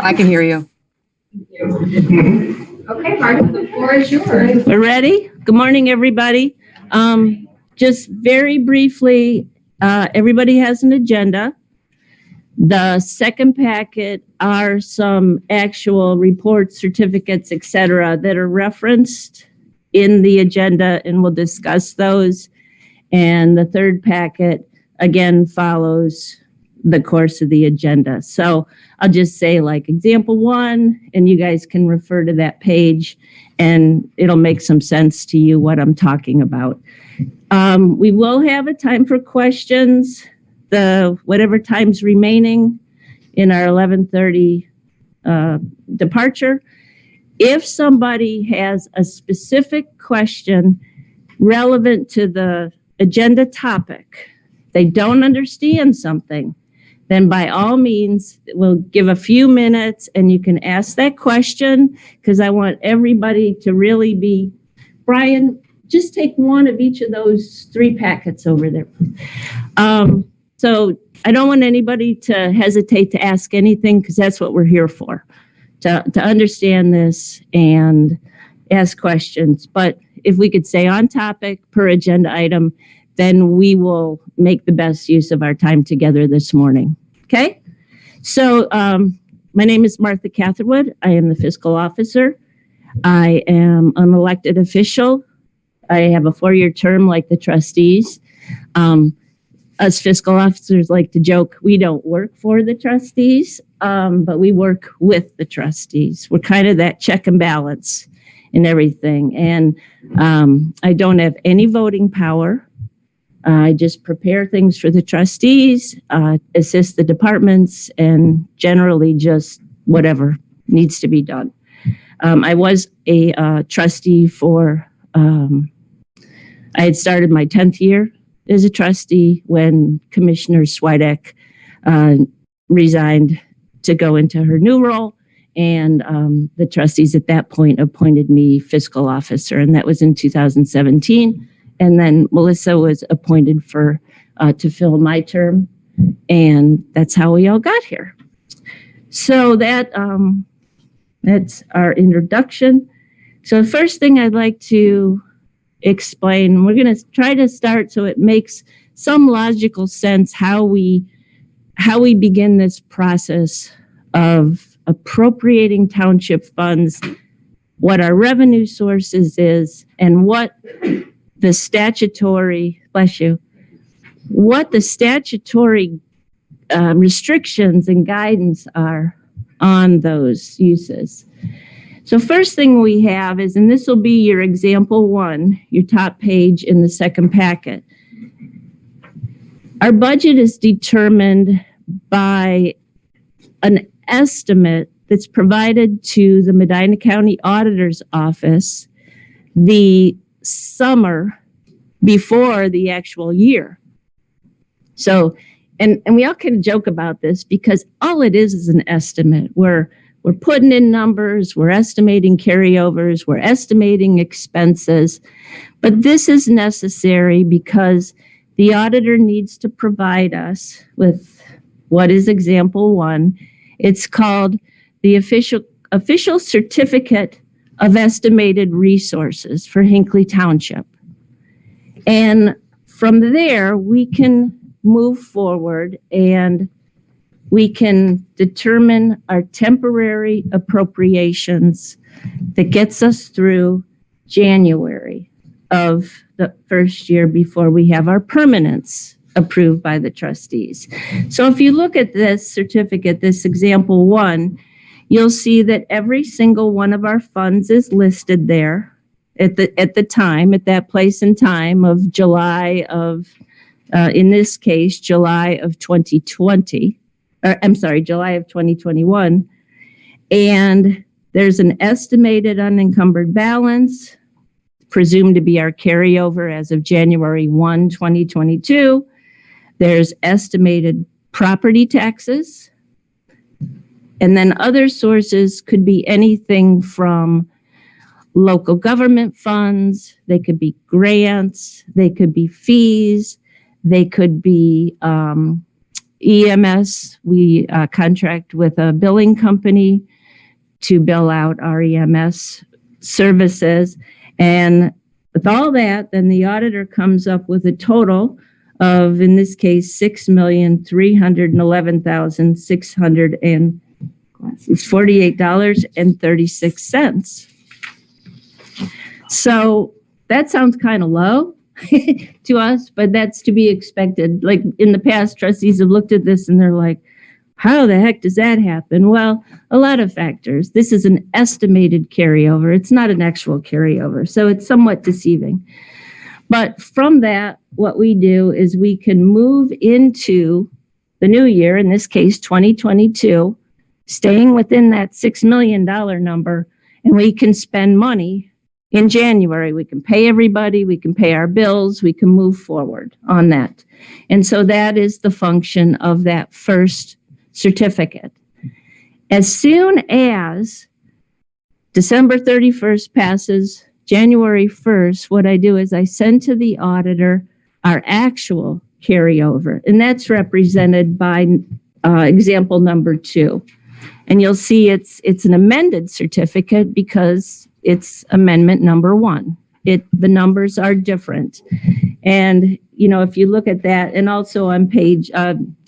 I can hear you. Okay, Martha, the floor is yours. We're ready? Good morning, everybody. Just very briefly, everybody has an agenda. The second packet are some actual reports, certificates, etc., that are referenced in the agenda, and we'll discuss those. And the third packet, again, follows the course of the agenda. So I'll just say like example 1, and you guys can refer to that page, and it'll make some sense to you what I'm talking about. We will have a time for questions, whatever time's remaining in our 11:30 departure. If somebody has a specific question relevant to the agenda topic, they don't understand something, then by all means, we'll give a few minutes and you can ask that question, because I want everybody to really be, Brian, just take one of each of those 3 packets over there. So I don't want anybody to hesitate to ask anything, because that's what we're here for, to understand this and ask questions. But if we could stay on topic per agenda item, then we will make the best use of our time together this morning. Okay? So my name is Martha Catherwood. I am the fiscal officer. I am an elected official. I have a 4-year term like the trustees. Us fiscal officers like to joke, we don't work for the trustees, but we work with the trustees. We're kind of that check and balance in everything. And I don't have any voting power. I just prepare things for the trustees, assist the departments, and generally just whatever needs to be done. I was a trustee for, I had started my 10th year as a trustee when Commissioner Swidek resigned to go into her new role. And the trustees at that point appointed me fiscal officer, and that was in 2017. And then Melissa was appointed to fill my term, and that's how we all got here. So that's our introduction. So the first thing I'd like to explain, we're going to try to start so it makes some logical sense how we begin this process of appropriating township funds, what our revenue sources is, and what the statutory, what the statutory restrictions and guidance are on those uses. So first thing we have is, and this will be your example 1, your top page in the second packet. Our budget is determined by an estimate that's provided to the Medina County Auditor's Office the summer before the actual year. So, and we all kind of joke about this because all it is an estimate. We're putting in numbers, we're estimating carryovers, we're estimating expenses, but this is necessary because the auditor needs to provide us with what is example 1. It's called the official certificate of estimated resources for Hinckley Township. And from there, we can move forward and we can determine our temporary appropriations that gets us through January of the first year before we have our permanents approved by the trustees. So if you look at this certificate, this example 1, you'll see that every single one of our funds is listed there at that place and time of July of, in this case, July of 2020. July of 2021. And there's an estimated unencumbered balance, presumed to be our carryover as of January 1, 2022. There's estimated property taxes. And then other sources could be anything from local government funds, they could be grants, they could be fees, they could be EMS, we contract with a billing company to bill out our EMS services. And with all that, then the auditor comes up with a total of, in this case, $6,311,648.36. So that sounds kind of low to us, but that's to be expected. Like in the past, trustees have looked at this and they're like, how the heck does that happen? Well, a lot of factors. This is an estimated carryover. It's not an actual carryover, so it's somewhat deceiving. But from that, what we do is we can move into the new year, in this case, 2022, staying within that $6 million number, and we can spend money in January. We can pay everybody, we can pay our bills, we can move forward on that. And so that is the function of that first certificate. As soon as December 31st passes, January 1st, what I do is I send to the auditor our actual carryover, and that's represented by example number 2. And you'll see it's an amended certificate because it's amendment number 1. The numbers are different. And, if you look at that, and also on page,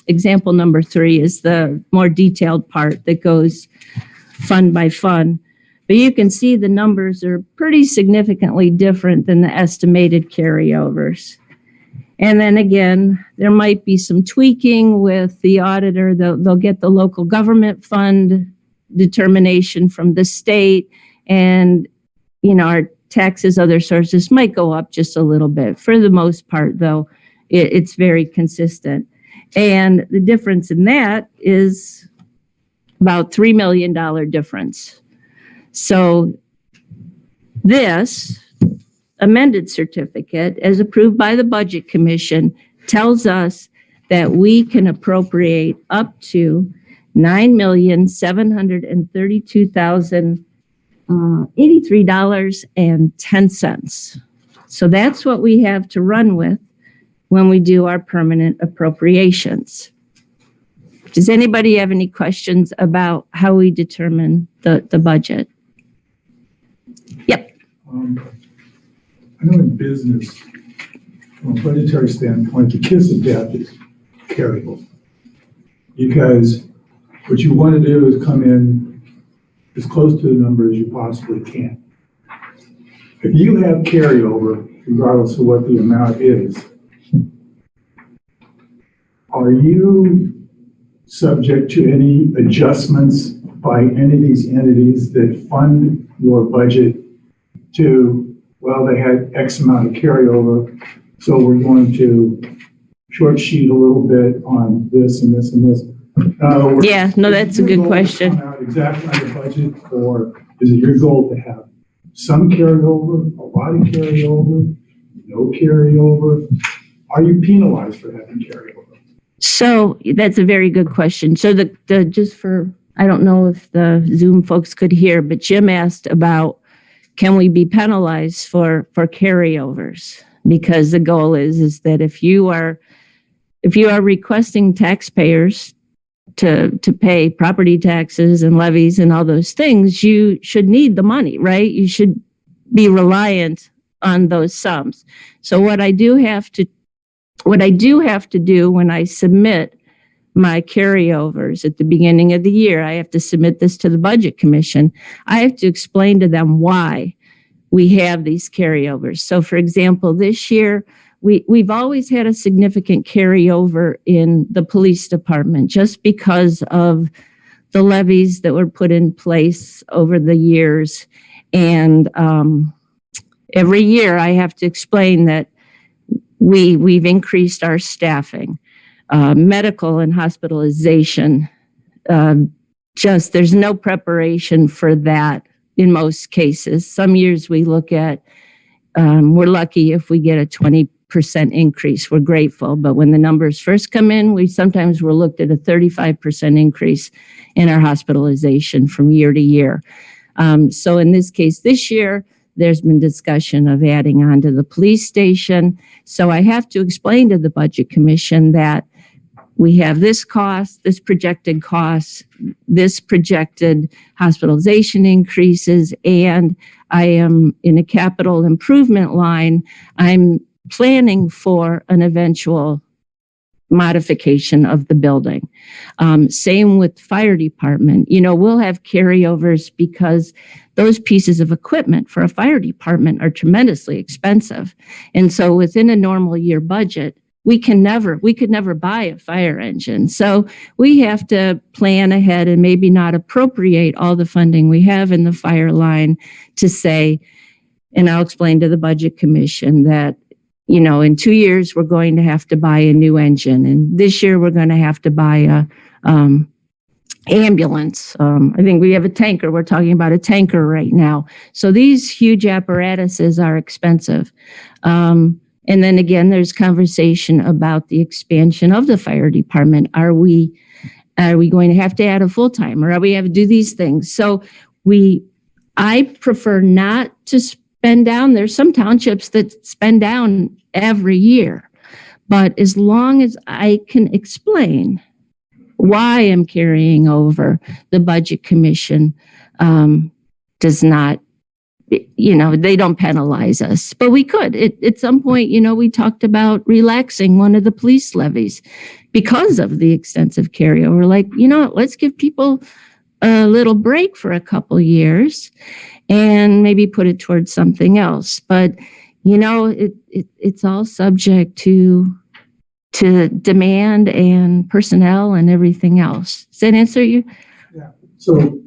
example number 3 is the more detailed part that goes fund by fund. But you can see the numbers are pretty significantly different than the estimated carryovers. And then again, there might be some tweaking with the auditor. They'll get the local government fund determination from the state, and our taxes, other sources might go up just a little bit. For the most part, though, it's very consistent. And the difference in that is about $3 million difference. So this amended certificate, as approved by the Budget Commission, tells us that we can appropriate up to $9,732,083.10. So that's what we have to run with when we do our permanent appropriations. Does anybody have any questions about how we determine the budget? Yep. I know in business, from a budgetary standpoint, the kiss of death is carryable. Because what you want to do is come in as close to the number as you possibly can. If you have carryover, regardless of what the amount is, are you subject to any adjustments by any of these entities that fund your budget to, well, they had X amount of carryover, so we're going to short sheet a little bit on this and this and this? Yeah, no, that's a good question. Come out exactly on the budget, or is it your goal to have some carryover, a lot of carryover, no carryover? Are you penalized for having carryover? So that's a very good question. So I don't know if the Zoom folks could hear, but Jim asked about, can we be penalized for carryovers? Because the goal is that if you are requesting taxpayers to pay property taxes and levies and all those things, you should need the money, right? You should be reliant on those sums. So what I do have to do when I submit my carryovers at the beginning of the year, I have to submit this to the Budget Commission. I have to explain to them why we have these carryovers. So for example, this year, we've always had a significant carryover in the police department just because of the levies that were put in place over the years. And every year I have to explain that we've increased our staffing, medical and hospitalization. There's no preparation for that in most cases. Some years we look at, we're lucky if we get a 20% increase. We're grateful. But when the numbers first come in, we're looked at a 35% increase in our hospitalization from year to year. So in this case, this year, there's been discussion of adding on to the police station. So I have to explain to the Budget Commission that we have this cost, this projected cost, this projected hospitalization increases, and I am in a capital improvement line. I'm planning for an eventual modification of the building. Same with fire department. We'll have carryovers because those pieces of equipment for a fire department are tremendously expensive. And so within a normal year budget, we could never buy a fire engine. So we have to plan ahead and maybe not appropriate all the funding we have in the fire line to say, and I'll explain to the budget commission that, in 2 years, we're going to have to buy a new engine. And this year we're going to have to buy a, ambulance. I think we have a tanker. We're talking about a tanker right now. So these huge apparatuses are expensive. And then again, there's conversation about the expansion of the fire department. Are we going to have to add a full-time, or are we have to do these things? So I prefer not to spend down. There's some townships that spend down every year, but as long as I can explain why I'm carrying over, the budget commission does not, they don't penalize us, but we could. At some point, we talked about relaxing one of the police levies because of the extensive carryover. Like, let's give people a little break for a couple years and maybe put it towards something else. But, it's all subject to demand and personnel and everything else. Does that answer you? Yeah. So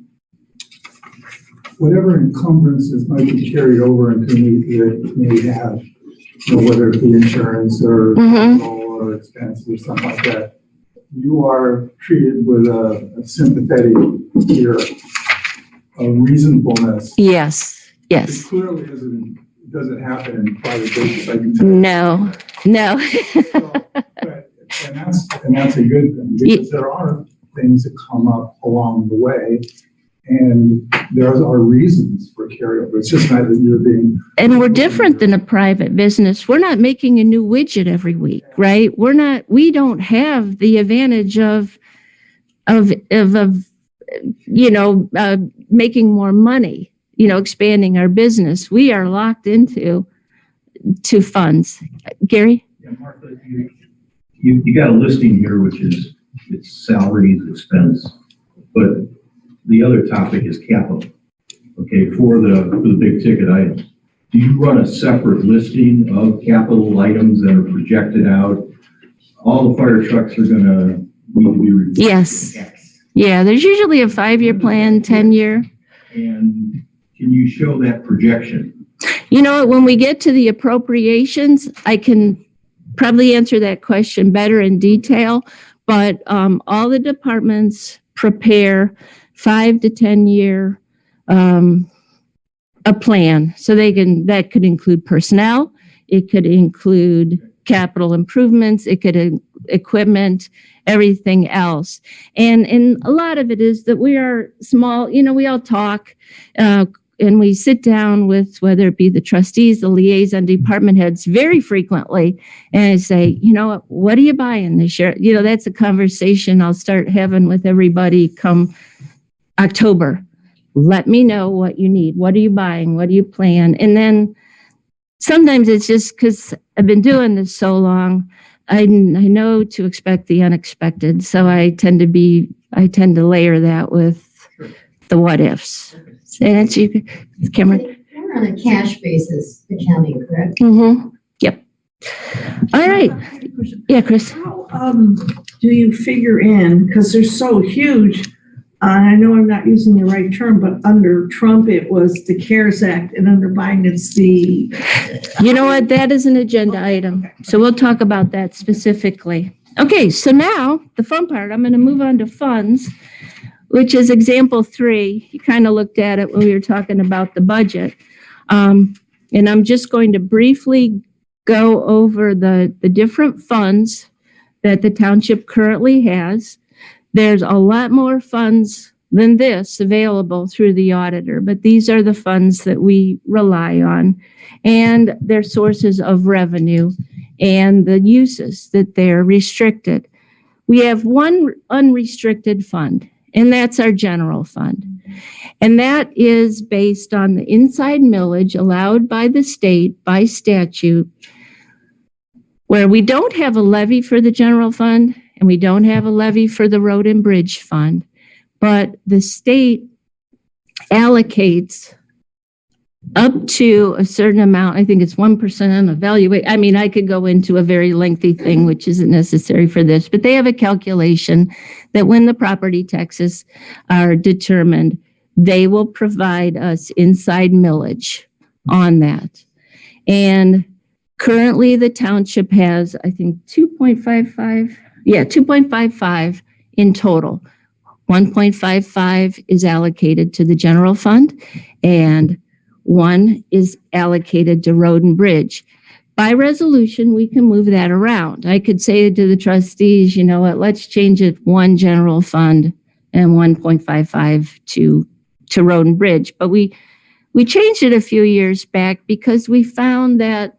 whatever encumbrances might be carried over into that may have, whether it be insurance or or expenses or something like that, you are treated with a sympathetic ear, a reasonableness. Yes. It clearly doesn't happen in private business. I can tell you. No. And that's a good thing, because there are things that come up along the way, and there are reasons for carryover. It's just not that you're being. And we're different than a private business. We're not making a new widget every week, right? We don't have the advantage of making more money, expanding our business. We are locked into funds. Gary? Yeah, Martha, you got a listing here, which is it's salaries, expense, but the other topic is capital. Okay, for the big ticket items, do you run a separate listing of capital items that are projected out? All the fire trucks are going to need to be replaced. Yes. Yeah, there's usually a 5-year plan, 10-year. And can you show that projection? When we get to the appropriations, I can probably answer that question better in detail, but all the departments prepare 5 to 10 year a plan. So that could include personnel, it could include capital improvements, it could equipment, everything else. And a lot of it is that we are small, we all talk and we sit down with, whether it be the trustees, the liaison department heads, very frequently, and I say, what are you buying this year? That's a conversation I'll start having with everybody come October. Let me know what you need. What are you buying? What do you plan? And then sometimes it's just because I've been doing this so long, I know to expect the unexpected. So I tend to layer that with the what ifs. And it's you, Cameron. We're on a cash basis accounting, correct? Mm-hmm. Yep. All right. Yeah, Chris. How do you figure in, because they're so huge, I know I'm not using the right term, but under Trump, it was the CARES Act, and under Biden, it's the... You know what? That is an agenda item. So we'll talk about that specifically. Okay, so now the fun part, I'm going to move on to funds, which is example 3. You kind of looked at it when we were talking about the budget. And I'm just going to briefly go over the different funds that the township currently has. There's a lot more funds than this available through the auditor, but these are the funds that we rely on and their sources of revenue and the uses that they're restricted. We have one unrestricted fund, and that's our general fund. And that is based on the inside millage allowed by the state by statute, where we don't have a levy for the general fund and we don't have a levy for the road and bridge fund, but the state allocates up to a certain amount. I think it's 1% of value. I mean, I could go into a very lengthy thing, which isn't necessary for this, but they have a calculation that when the property taxes are determined, they will provide us inside millage on that. And currently the township has, I think, 2.55 in total. 1.55 is allocated to the general fund, and 1 is allocated to road and bridge. By resolution, we can move that around. I could say to the trustees, you know what, let's change it 1 general fund and 1.55 to road and bridge. But we changed it a few years back because we found that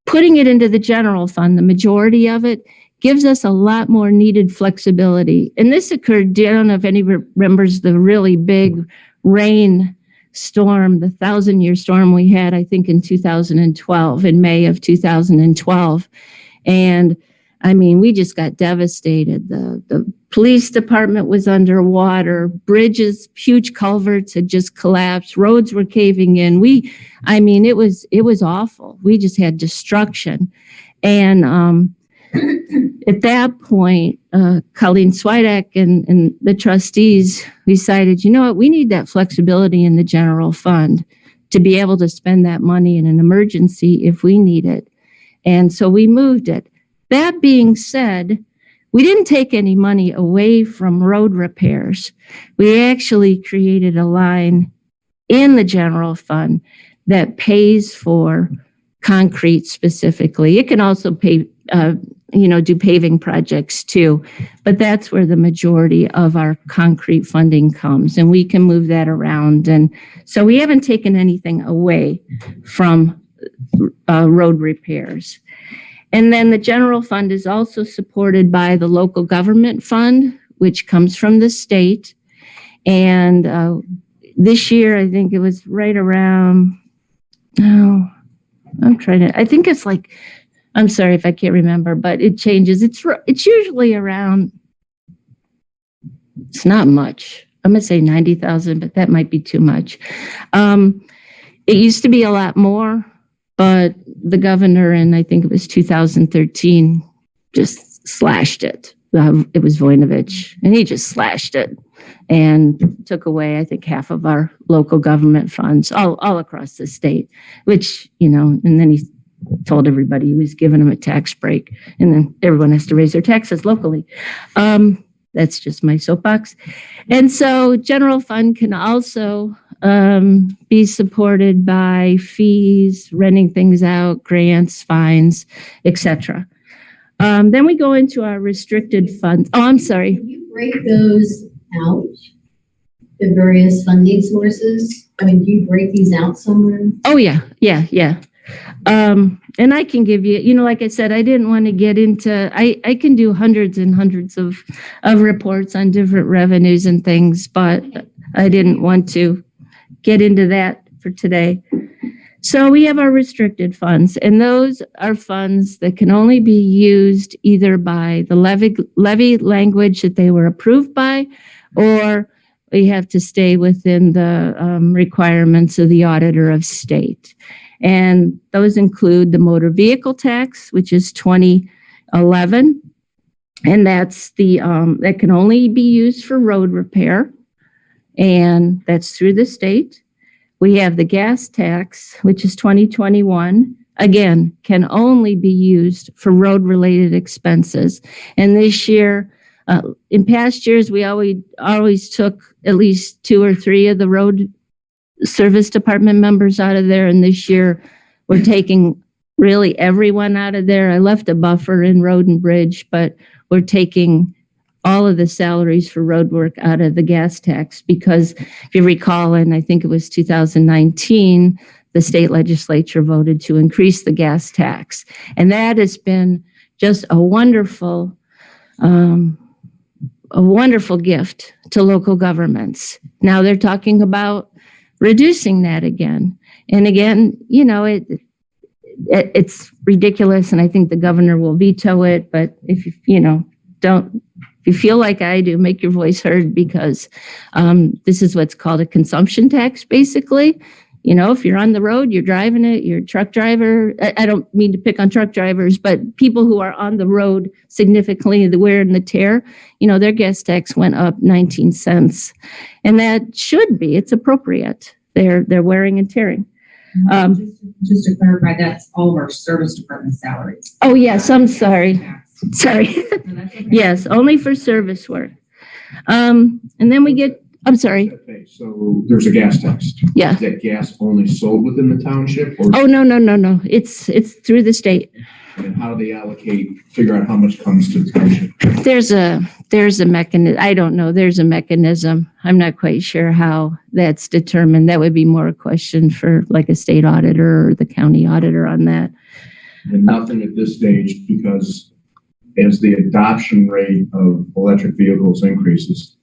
putting it into the general fund, the majority of it, gives us a lot more needed flexibility. And this occurred, I don't know if anybody remembers the really big rain storm, the 1,000-year storm we had, I think in 2012, in May of 2012. And I mean, we just got devastated. The police department was underwater, bridges, huge culverts had just collapsed, roads were caving in. It was awful. We just had destruction. And at that point, Colleen Swidak and the trustees decided, you know what, we need that flexibility in the general fund to be able to spend that money in an emergency if we need it. And so we moved it. That being said, we didn't take any money away from road repairs. We actually created a line in the general fund that pays for concrete specifically. It can also pay, do paving projects too, but that's where the majority of our concrete funding comes, and we can move that around. And so we haven't taken anything away from road repairs. And then the general fund is also supported by the local government fund, which comes from the state. And this year, I think it was right around, I think it's like, I'm sorry if I can't remember, but it changes. It's usually around, it's not much. I'm going to say 90,000, but that might be too much. It used to be a lot more, but the governor, in I think it was 2013, just slashed it. It was Voinovich, and he just slashed it and took away, I think, half of our local government funds all across the state, which, and then he told everybody he was giving them a tax break, and then everyone has to raise their taxes locally. That's just my soapbox. And so general fund can also be supported by fees, renting things out, grants, fines, etc. Then we go into our restricted funds. Oh, I'm sorry. Can you break those out, the various funding sources? I mean, do you break these out somewhere? Oh, yeah. And I can give you, like I said, I didn't want to get into, I can do hundreds and hundreds of reports on different revenues and things, but I didn't want to get into that for today. So we have our restricted funds, and those are funds that can only be used either by the levy language that they were approved by, or we have to stay within the requirements of the auditor of state. And those include the motor vehicle tax, which is 2011. And that's that can only be used for road repair. And that's through the state. We have the gas tax, which is 2021. Again, can only be used for road related expenses. And this year, in past years, we always took at least 2 or 3 of the road service department members out of there, and this year we're taking really everyone out of there. I left a buffer in road and bridge, but we're taking all of the salaries for road work out of the gas tax because if you recall, and I think it was 2019, the state legislature voted to increase the gas tax. And that has been just a wonderful a wonderful gift to local governments. Now they're talking about reducing that again. And again, you know, it's ridiculous, and I think the governor will veto it. But if you feel like I do, make your voice heard, because this is what's called a consumption tax, basically. You know, if you're on the road, you're driving it, you're a truck driver. I don't mean to pick on truck drivers, but people who are on the road significantly, the wear and the tear, you know, their gas tax went up 19 cents. And that should be, it's appropriate. They're wearing and tearing. Just to clarify, that's all of our service department salaries. Oh, yes, I'm sorry. Sorry. Yes, only for service work. And then we get, I'm sorry. Okay, so there's a gas tax. Yeah. Is that gas only sold within the township? Or Oh, no. It's through the state. and how do they figure out how much comes to the township? There's a mechanism. I don't know. There's a mechanism. I'm not quite sure how that's determined. That would be more a question for like a state auditor or the county auditor on that. And nothing at this stage, because as the adoption rate of electric vehicles increases,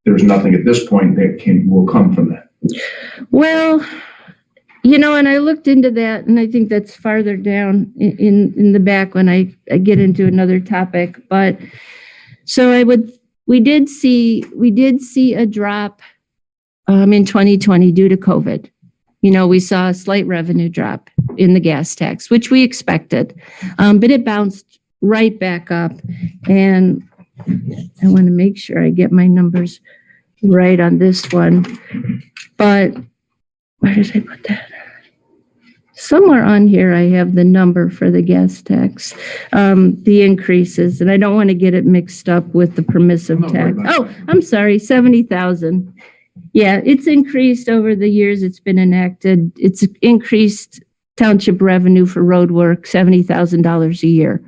there's nothing at this point that will come from that. Well, you know, and I looked into that, and I think that's farther down in the back when I get into another topic. But so we did see a drop in 2020 due to COVID. You know, we saw a slight revenue drop in the gas tax, which we expected, but it bounced right back up. And I want to make sure I get my numbers right on this one. But where did I put that? Somewhere on here, I have the number for the gas tax, the increases, and I don't want to get it mixed up with the permissive tax. Oh, I'm sorry, 70,000. Yeah, it's increased over the years it's been enacted. It's increased township revenue for road work, $70,000 a year.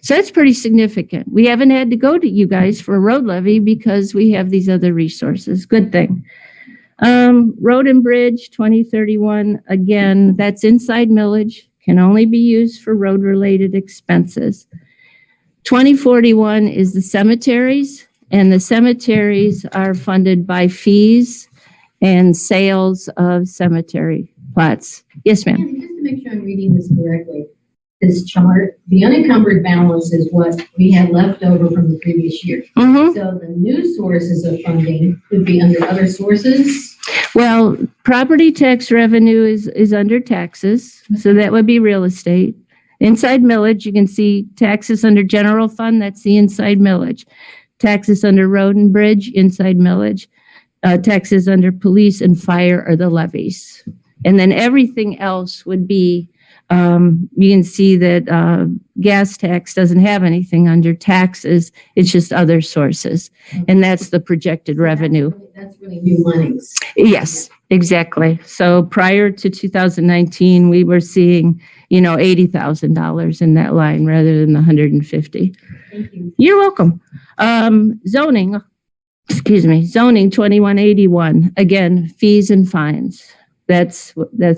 So that's pretty significant. We haven't had to go to you guys for a road levy because we have these other resources. Good thing. Road and Bridge 2031, again, that's inside millage, can only be used for road-related expenses. 2041 is the cemeteries, and the cemeteries are funded by fees and sales of cemetery plots. Yes, ma'am. And just to make sure I'm reading this correctly, this chart, the unencumbered balance is what we had left over from the previous year. Mm-hmm. So the new sources of funding would be under other sources. Well, property tax revenue is under taxes, so that would be real estate. Inside millage, you can see taxes under general fund, that's the inside millage. Taxes under road and bridge, inside millage. Taxes under police and fire are the levies. And then everything else would be, you can see that gas tax doesn't have anything under taxes, it's just other sources. And that's the projected revenue. That's really new monies. Yes, exactly. So prior to 2019, we were seeing, you know, $80,000 in that line rather than the 150. Thank you. You're welcome. Zoning 2181, again, fees and fines. That's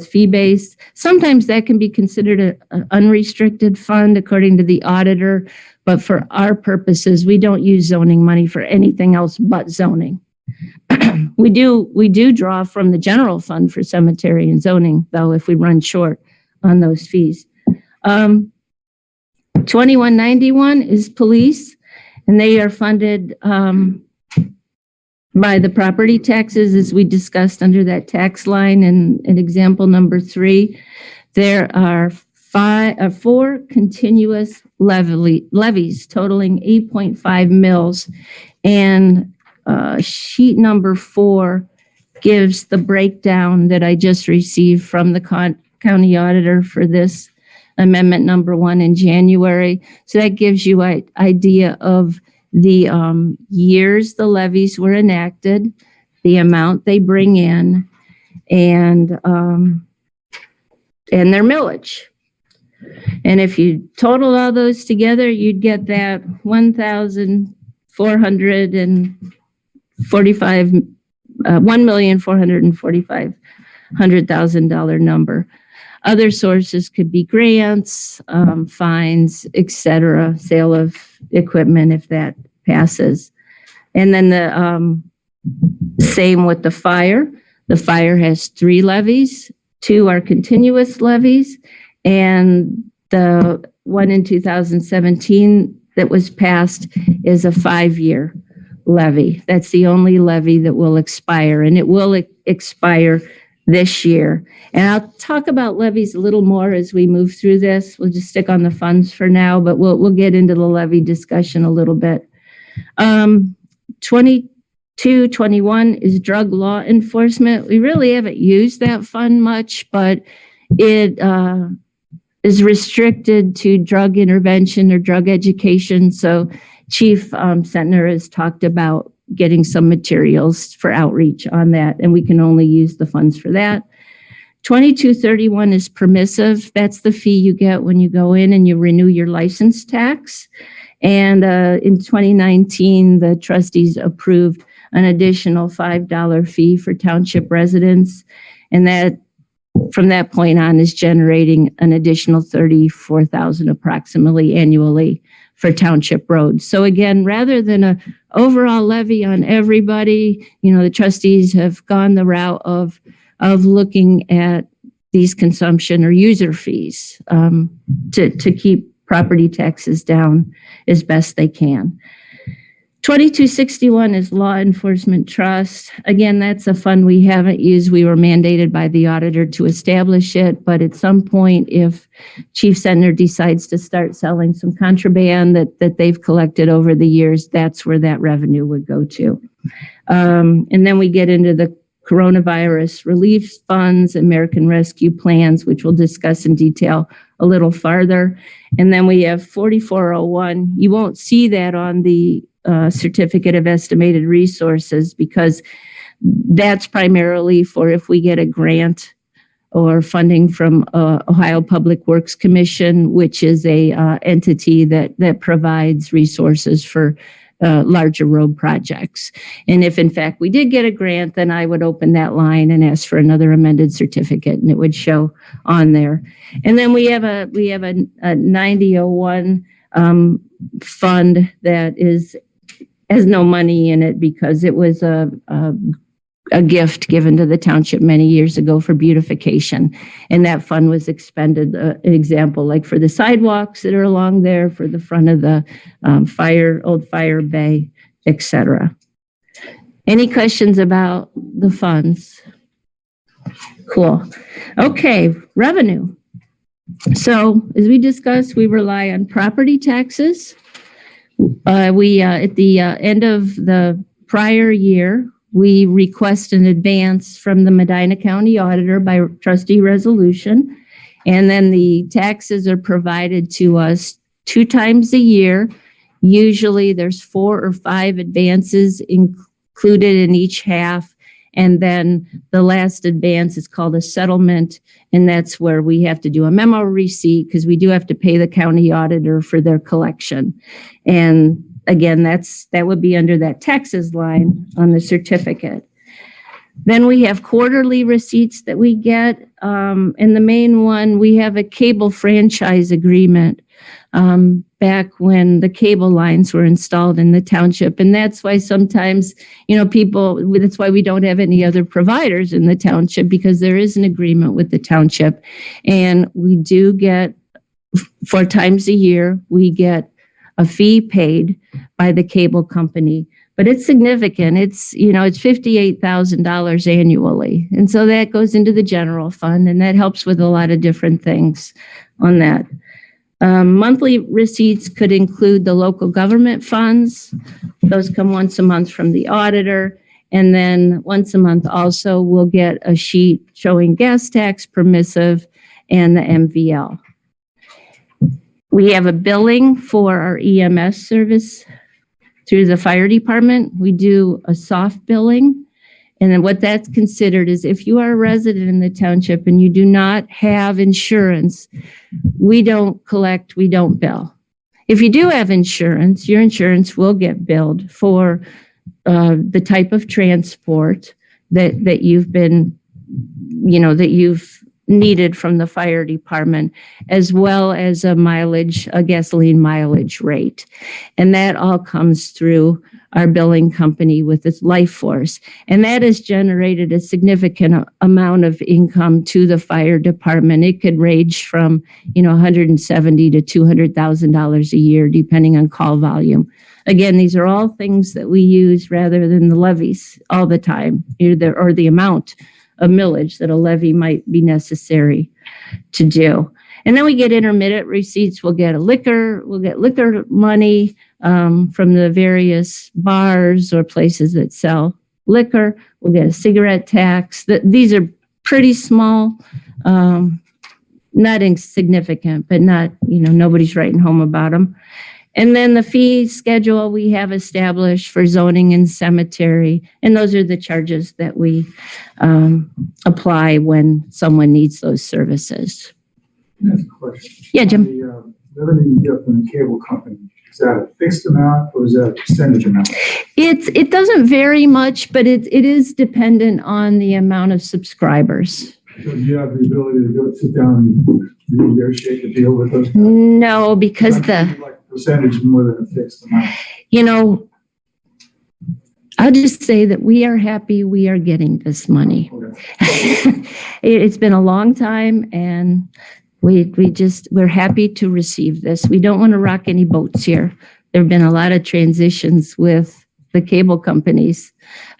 fee-based. Sometimes that can be considered an unrestricted fund according to the auditor, but for our purposes, we don't use zoning money for anything else but zoning. We do draw from the general fund for cemetery and zoning, though, if we run short on those fees. 2191 is police, and they are funded by the property taxes, as we discussed under that tax line. And in example number 3, there are 4 continuous levies totaling 8.5 mils. And sheet number 4 gives the breakdown that I just received from the county auditor for this amendment number 1 in January. So that gives you an idea of the years the levies were enacted, the amount they bring in, and their millage. And if you total all those together, you'd get that $1,445,000 number. Other sources could be grants, fines, etc., sale of equipment if that passes. And then the same with the fire. The fire has 3 levies. 2 are continuous levies, and the one in 2017 that was passed is a 5-year levy. That's the only levy that will expire, and it will expire this year. And I'll talk about levies a little more as we move through this. We'll just stick on the funds for now, but we'll get into the levy discussion a little bit. 2221 is drug law enforcement. We really haven't used that fund much, but it is restricted to drug intervention or drug education. So Chief Sentner has talked about getting some materials for outreach on that, and we can only use the funds for that. 2231 is permissive. That's the fee you get when you go in and you renew your license tax. And in 2019, the trustees approved an additional $5 fee for township residents. And that, from that point on, is generating an additional $34,000 approximately annually for township roads. So again, rather than an overall levy on everybody, the trustees have gone the route of looking at these consumption or user fees to keep property taxes down as best they can. 2261 is law enforcement trust. Again, that's a fund we haven't used. We were mandated by the auditor to establish it, but at some point, if Chief Sentner decides to start selling some contraband that they've collected over the years, that's where that revenue would go to. And then we get into the coronavirus relief funds, American Rescue Plans, which we'll discuss in detail a little farther. And then we have 4401. You won't see that on the certificate of estimated resources because that's primarily for if we get a grant or funding from Ohio Public Works Commission, which is a entity that provides resources for larger road projects. And if in fact we did get a grant, then I would open that line and ask for another amended certificate, and it would show on there. And then we have a 9001 fund that has no money in it because it was a gift given to the township many years ago for beautification. And that fund was expended, an example, like for the sidewalks that are along there, for the front of the old fire bay, etc. Any questions about the funds? Cool. Okay, revenue. So as we discussed, we rely on property taxes. We at the end of the prior year, we request an advance from the Medina County Auditor by trustee resolution, and then the taxes are provided to us 2 times a year. Usually there's 4 or 5 advances included in each half, and then the last advance is called a settlement, and that's where we have to do a memo receipt because we do have to pay the county auditor for their collection. And again, that would be under that taxes line on the certificate. Then we have quarterly receipts that we get. And the main one, we have a cable franchise agreement back when the cable lines were installed in the township. And that's why sometimes, that's why we don't have any other providers in the township, because there is an agreement with the township. And we do get, 4 times a year, we get a fee paid by the cable company, but it's significant. It's $58,000 annually. And so that goes into the general fund, and that helps with a lot of different things on that. Monthly receipts could include the local government funds. Those come once a month from the auditor. And then once a month also we'll get a sheet showing gas tax, permissive, and the MVL. We have a billing for our EMS service through the fire department. We do a soft billing. And then what that's considered is if you are a resident in the township and you do not have insurance, we don't collect, we don't bill. If you do have insurance, your insurance will get billed for the type of transport that you've been, that you've needed from the fire department, as well as a gasoline mileage rate. And that all comes through our billing company with its Life Force. And that has generated a significant amount of income to the fire department. It could range from, $170,000 to $200,000 a year, depending on call volume. Again, these are all things that we use rather than the levies all the time, or the amount of millage that a levy might be necessary to do. And then we get intermittent receipts. We'll get liquor money from the various bars or places that sell liquor. We'll get a cigarette tax. These are pretty small, not insignificant, but not, nobody's writing home about them. And then the fee schedule we have established for zoning and cemetery. And those are the charges that we apply when someone needs those services. That's a question. Yeah, Jim. The revenue you get from the cable company, is that a fixed amount or is that a percentage amount? It doesn't vary much, but it is dependent on the amount of subscribers. So do you have the ability to go sit down and renegotiate the deal with those? No, because Like percentage more than a fixed amount. I'll just say that we are happy we are getting this money. Okay. It's been a long time, and we're happy to receive this. We don't want to rock any boats here. There have been a lot of transitions with the cable companies'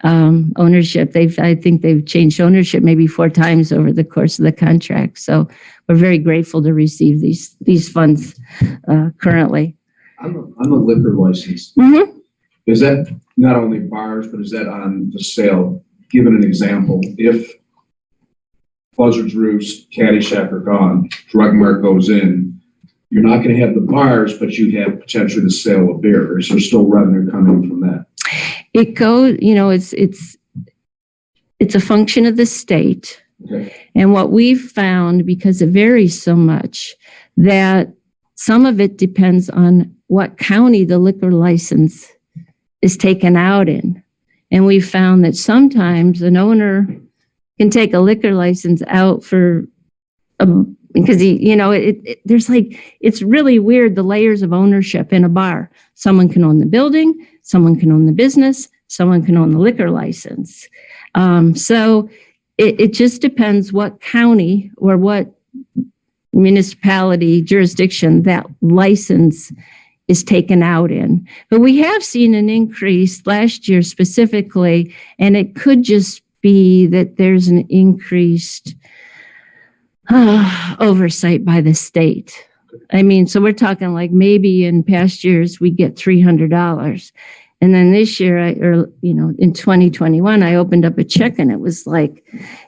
ownership. I think they've changed ownership maybe 4 times over the course of the contract. So we're very grateful to receive these funds currently. I'm a liquor license. Mm-hmm. Is that not only bars, but is that on the sale? Given an example, if Buzzard's Roost, Caddyshack are gone, Drug Mart goes in, you're not going to have the bars, but you have potentially the sale of beer. Is there still revenue coming from that? It goes, it's a function of the state. Okay. And what we've found, because it varies so much, that some of it depends on what county the liquor license is taken out in. And we found that sometimes an owner can take a liquor license out for, because it's really weird, the layers of ownership in a bar. Someone can own the building, someone can own the business, someone can own the liquor license. So it just depends what county or what municipality jurisdiction that license is taken out in. But we have seen an increase last year specifically, and it could just be that there's an increased oversight by the state. I mean, so we're talking like maybe in past years we get $300. And then this year, in 2021, I opened up a check and it was like,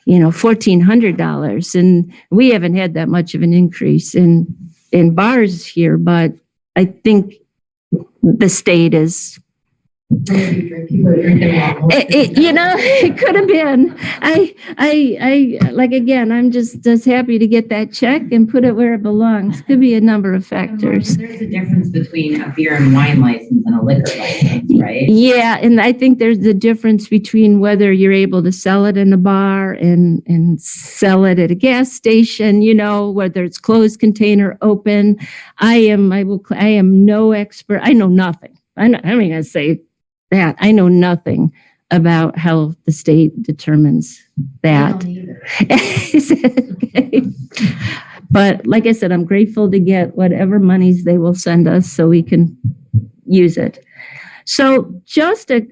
$1,400. And we haven't had that much of an increase in bars here, but I think the state is, it could have been. I'm just happy to get that check and put it where it belongs. Could be a number of factors. There's a difference between a beer and wine license and a liquor license, right? Yeah, and I think there's the difference between whether you're able to sell it in a bar and sell it at a gas station, whether it's closed container, open. I am no expert. I know nothing. I'm not going to say that. I know nothing about how the state determines that. Okay. But like I said, I'm grateful to get whatever monies they will send us so we can use it. So just a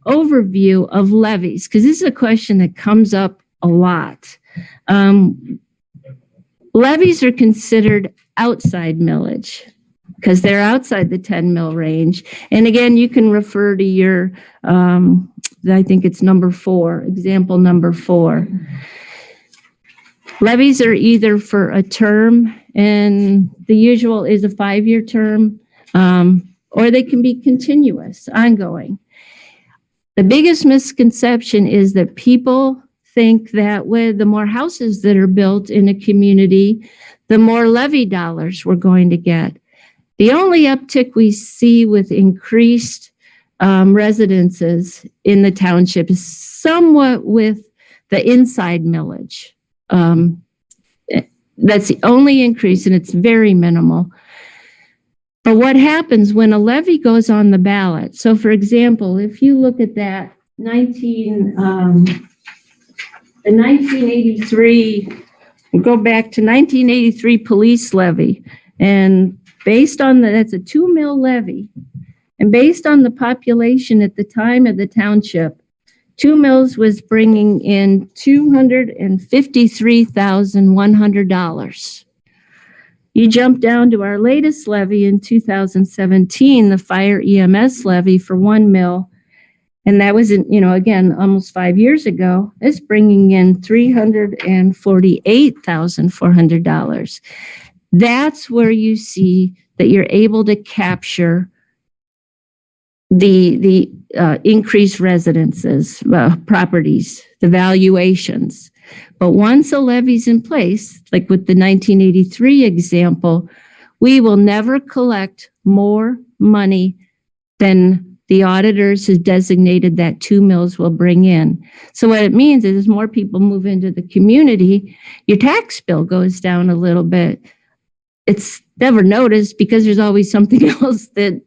overview of levies, because this is a question that comes up a lot. Levies are considered outside millage, because they're outside the 10 mil range. And again, you can refer to your, I think it's example number 4. Levies are either for a term, and the usual is a 5-year term, or they can be continuous, ongoing. The biggest misconception is that people think that with the more houses that are built in a community, the more levy dollars we're going to get. The only uptick we see with increased residences in the township is somewhat with the inside millage. That's the only increase, and it's very minimal. But what happens when a levy goes on the ballot? So for example, if you look at that the 1983, go back to 1983 police levy, and based on that's a 2 mil levy. And based on the population at the time of the township, 2 mils was bringing in $253,100. You jump down to our latest levy in 2017, the fire EMS levy for 1 mil. And that was, again, almost 5 years ago. It's bringing in $348,400. That's where you see that you're able to capture the increased residences, properties, the valuations. But once a levy's in place, like with the 1983 example, we will never collect more money than the auditors have designated that 2 mils will bring in. So what it means is as more people move into the community, your tax bill goes down a little bit. It's never noticed because there's always something else that,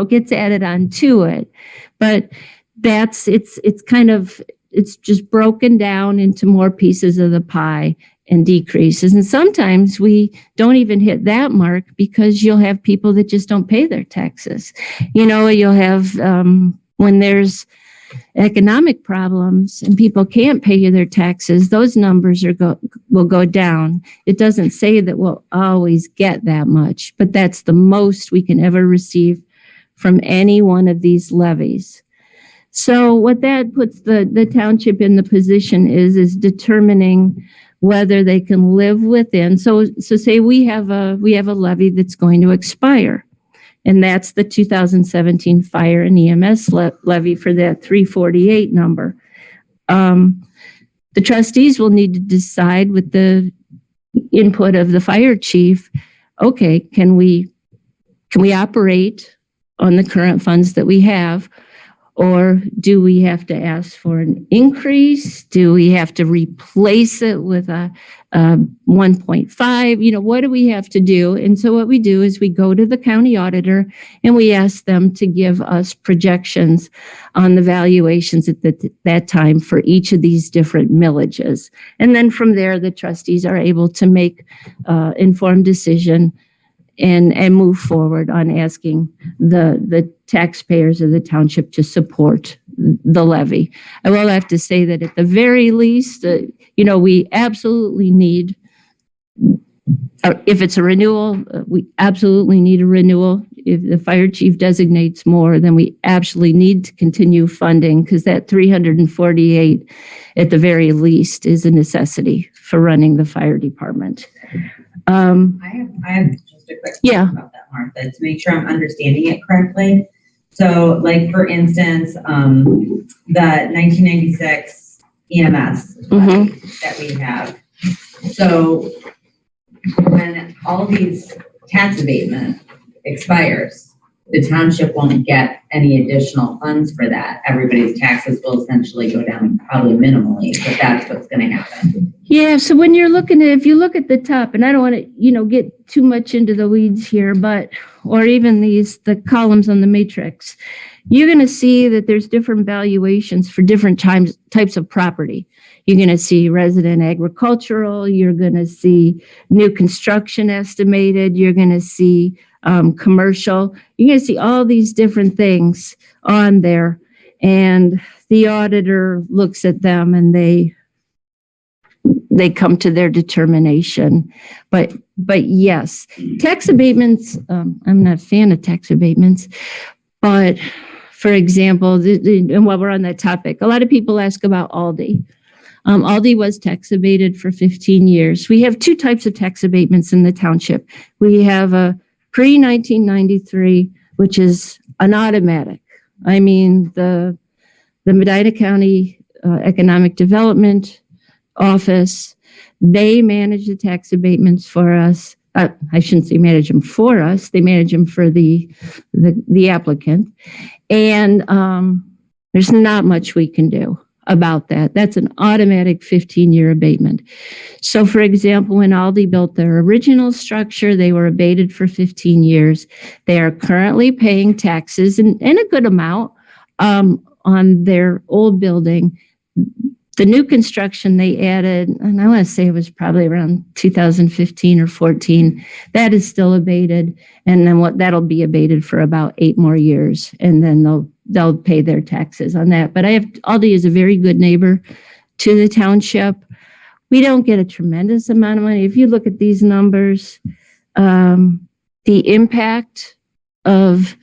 gets added on to it. But it's just broken down into more pieces of the pie and decreases. And sometimes we don't even hit that mark because you'll have people that just don't pay their taxes. You'll have, when there's economic problems and people can't pay their taxes, those numbers will go down. It doesn't say that we'll always get that much, but that's the most we can ever receive from any one of these levies. So what that puts the township in the position is determining whether they can live within. So say we have a levy that's going to expire, and that's the 2017 fire and EMS levy for that 348 number. The trustees will need to decide with the input of the fire chief, okay, can we operate on the current funds that we have? Or do we have to ask for an increase? Do we have to replace it with a 1.5? What do we have to do? And so what we do is we go to the county auditor and we ask them to give us projections on the valuations at that time for each of these different millages. And then from there, the trustees are able to make informed decision and move forward on asking the taxpayers of the township to support the levy. I will have to say that at the very least, we absolutely need, if it's a renewal, we absolutely need a renewal. If the fire chief designates more, then we absolutely need to continue funding because that 348 at the very least is a necessity for running the fire department. I have just a quick question about that, Martha, to make sure I'm understanding it correctly. So, like for instance, the 1996 EMS that we have. So, when all these tax abatement expires, the township won't get any additional funds for that. Everybody's taxes will essentially go down probably minimally, but that's what's going to happen. Yeah, so when you're looking at, if you look at the top, and I don't want to, get too much into the weeds here, or even the columns on the matrix, you're going to see that there's different valuations for different types of property. You're going to see resident agricultural, you're going to see new construction estimated, you're going to see commercial, you're going to see all these different things on there. And the auditor looks at them and they come to their determination. But yes, tax abatements, I'm not a fan of tax abatements, but for example, and while we're on that topic, a lot of people ask about Aldi. Aldi was tax abated for 15 years. We have two types of tax abatements in the township. We have a pre-1993, which is an automatic. I mean, the Medina County Economic Development Office, they manage the tax abatements for us. I shouldn't say manage them for us. They manage them for the applicant. And there's not much we can do. about that. That's an automatic 15-year abatement. So for example, when Aldi built their original structure, they were abated for 15 years. They are currently paying taxes in a good amount on their old building. The new construction they added, and I want to say it was probably around 2015 or 14, that is still abated. And then that'll be abated for about 8 more years. And then they'll pay their taxes on that. But Aldi is a very good neighbor to the township. We don't get a tremendous amount of money. If you look at these numbers, the impact of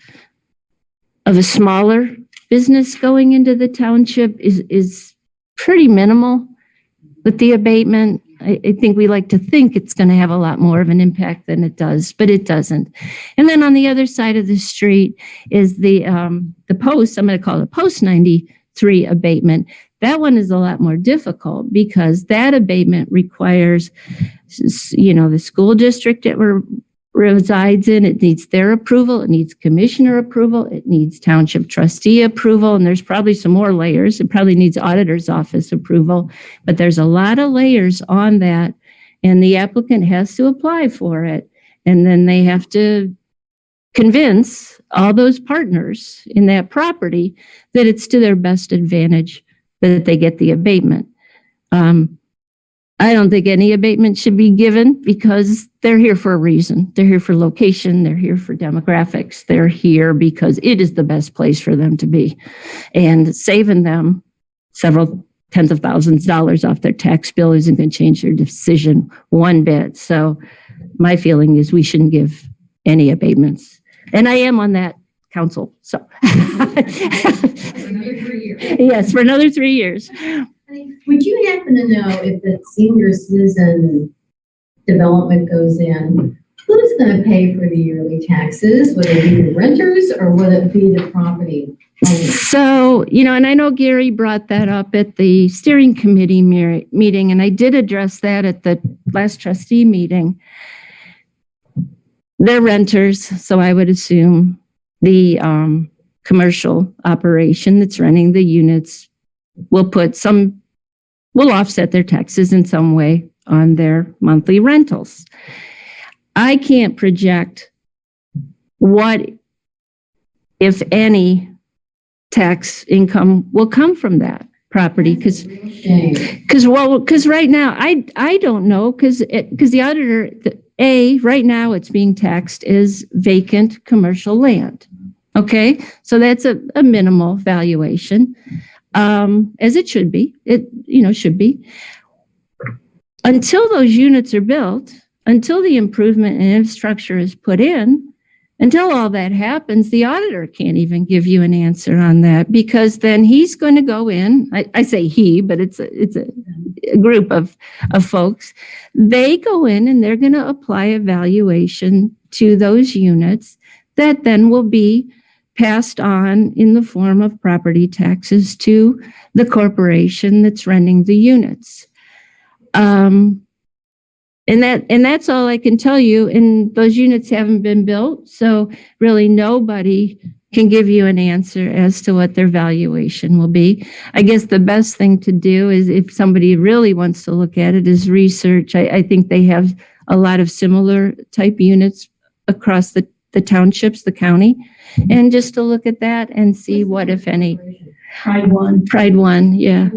a smaller business going into the township is pretty minimal with the abatement. I think we like to think it's going to have a lot more of an impact than it does, but it doesn't. And then on the other side of the street is the post, I'm going to call it post 93 abatement. That one is a lot more difficult because that abatement requires, the school district that resides in, it needs their approval, it needs commissioner approval, it needs township trustee approval, and there's probably some more layers. It probably needs auditor's office approval, but there's a lot of layers on that, and the applicant has to apply for it, and then they have to convince all those partners in that property that it's to their best advantage that they get the abatement. I don't think any abatement should be given because they're here for a reason. They're here for location. They're here for demographics. They're here because it is the best place for them to be. And saving them several tens of thousands of dollars off their tax bill isn't going to change their decision one bit. So my feeling is we shouldn't give any abatements. And I am on that council. So For another 3 years. yes, for another 3 years. Would you happen to know if the senior citizen development goes in, who's going to pay for the yearly taxes? Would it be the renters or would it be the property owners? So, and I know Gary brought that up at the steering committee meeting, and I did address that at the last trustee meeting. They're renters, so I would assume the commercial operation that's renting the units will offset their taxes in some way on their monthly rentals. I can't project what, if any, tax income will come from that property because right now I don't know because the auditor right now it's being taxed as vacant commercial land. Okay, so that's a minimal valuation. As it should be. It should be. Until those units are built, until the improvement and infrastructure is put in, until all that happens, the auditor can't even give you an answer on that because then he's going to go in. I say he, but it's a group of folks. They go in and they're going to apply a valuation to those units that then will be passed on in the form of property taxes to the corporation that's renting the units. And that's all I can tell you. And those units haven't been built. So really nobody can give you an answer as to what their valuation will be. I guess the best thing to do is if somebody really wants to look at it is research. I think they have a lot of similar type units across the townships, the county, and just to look at that and see what, if any. Pride one, yeah.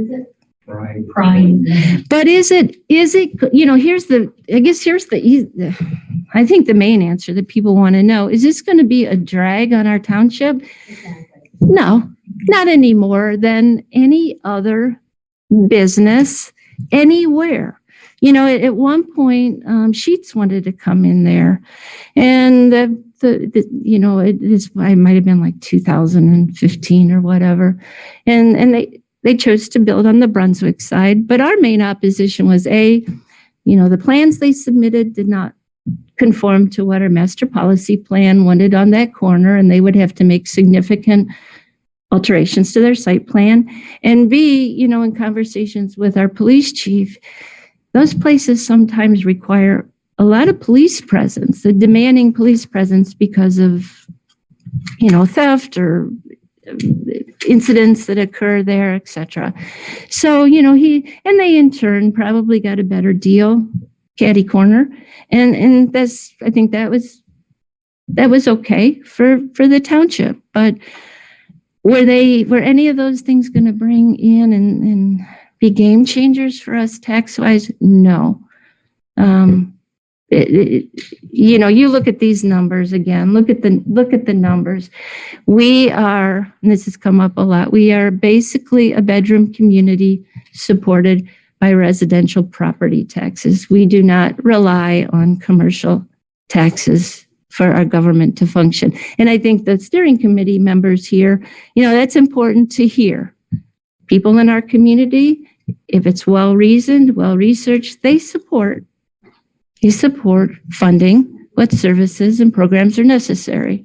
Pride. But is it, I think the main answer that people want to know, is this going to be a drag on our township? Exactly. No, not any more than any other business anywhere. At one point, Sheets wanted to come in there, and I might have been like 2015 or whatever, and they chose to build on the Brunswick side. But our main opposition was the plans they submitted did not conform to what our master policy plan wanted on that corner, and they would have to make significant alterations to their site plan. And B, in conversations with our police chief, those places sometimes require a lot of police presence, the demanding police presence because of, theft or incidents that occur there, et cetera. So, they in turn probably got a better deal, catty corner. And that's, I think that was okay for the township. But were any of those things going to bring in and be game changers for us tax wise? No. You look at these numbers again, look at the numbers. We are, and this has come up a lot, we are basically a bedroom community supported by residential property taxes. We do not rely on commercial taxes for our government to function. And I think the steering committee members here, that's important to hear. People in our community, if it's well-reasoned, well-researched, they support funding what services and programs are necessary.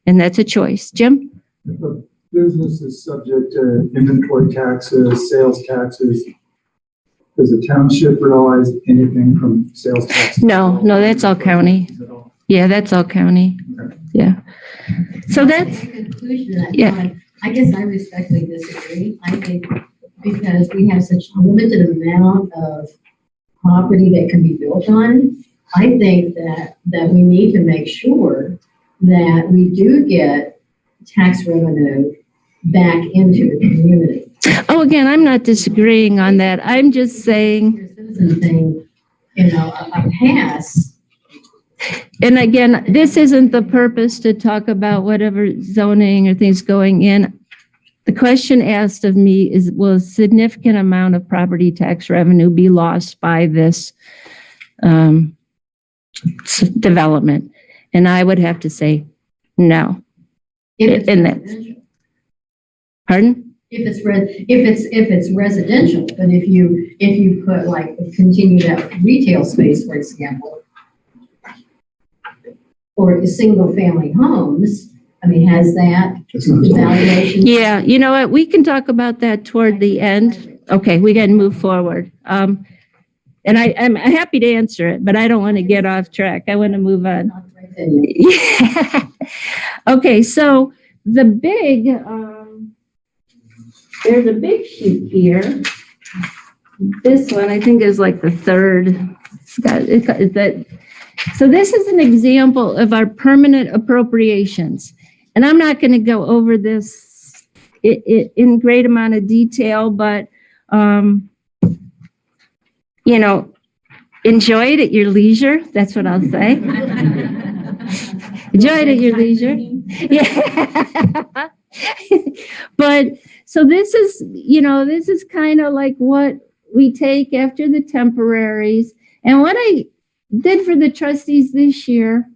And that's a choice. Jim? If a business is subject to inventory taxes, sales taxes, does the township realize anything from sales taxes? No, that's all county. Yeah, that's all county. Okay. Yeah. So that's, In conclusion of that yeah. comment, I guess I respectfully disagree. I think because we have such a limited amount of property that can be built on, I think that we need to make sure that we do get tax revenue back into the community. Oh, again, I'm not disagreeing on that. I'm just saying, Your citizen thing, a pass. and again, this isn't the purpose to talk about whatever zoning or things going in. The question asked of me is, will a significant amount of property tax revenue be lost by this development? And I would have to say no. If it's And that's- residential. Pardon? If it's residential, but if you put continue that retail space, for example, or single family homes, has that evaluation? Yeah, you know what? We can talk about that toward the end. Okay, we got to move forward. And I'm happy to answer it, but I don't want to get off track. I want to move on. Yeah. Okay, so the big, there's a big sheet here. This one, I think, is like the third. So this is an example of our permanent appropriations. And I'm not going to go over this in great amount of detail, but, enjoy it at your leisure. That's what I'll say. Enjoy it at your leisure. Yeah. But so this is kind of like what we take after the temporaries. And what I did for the trustees this year,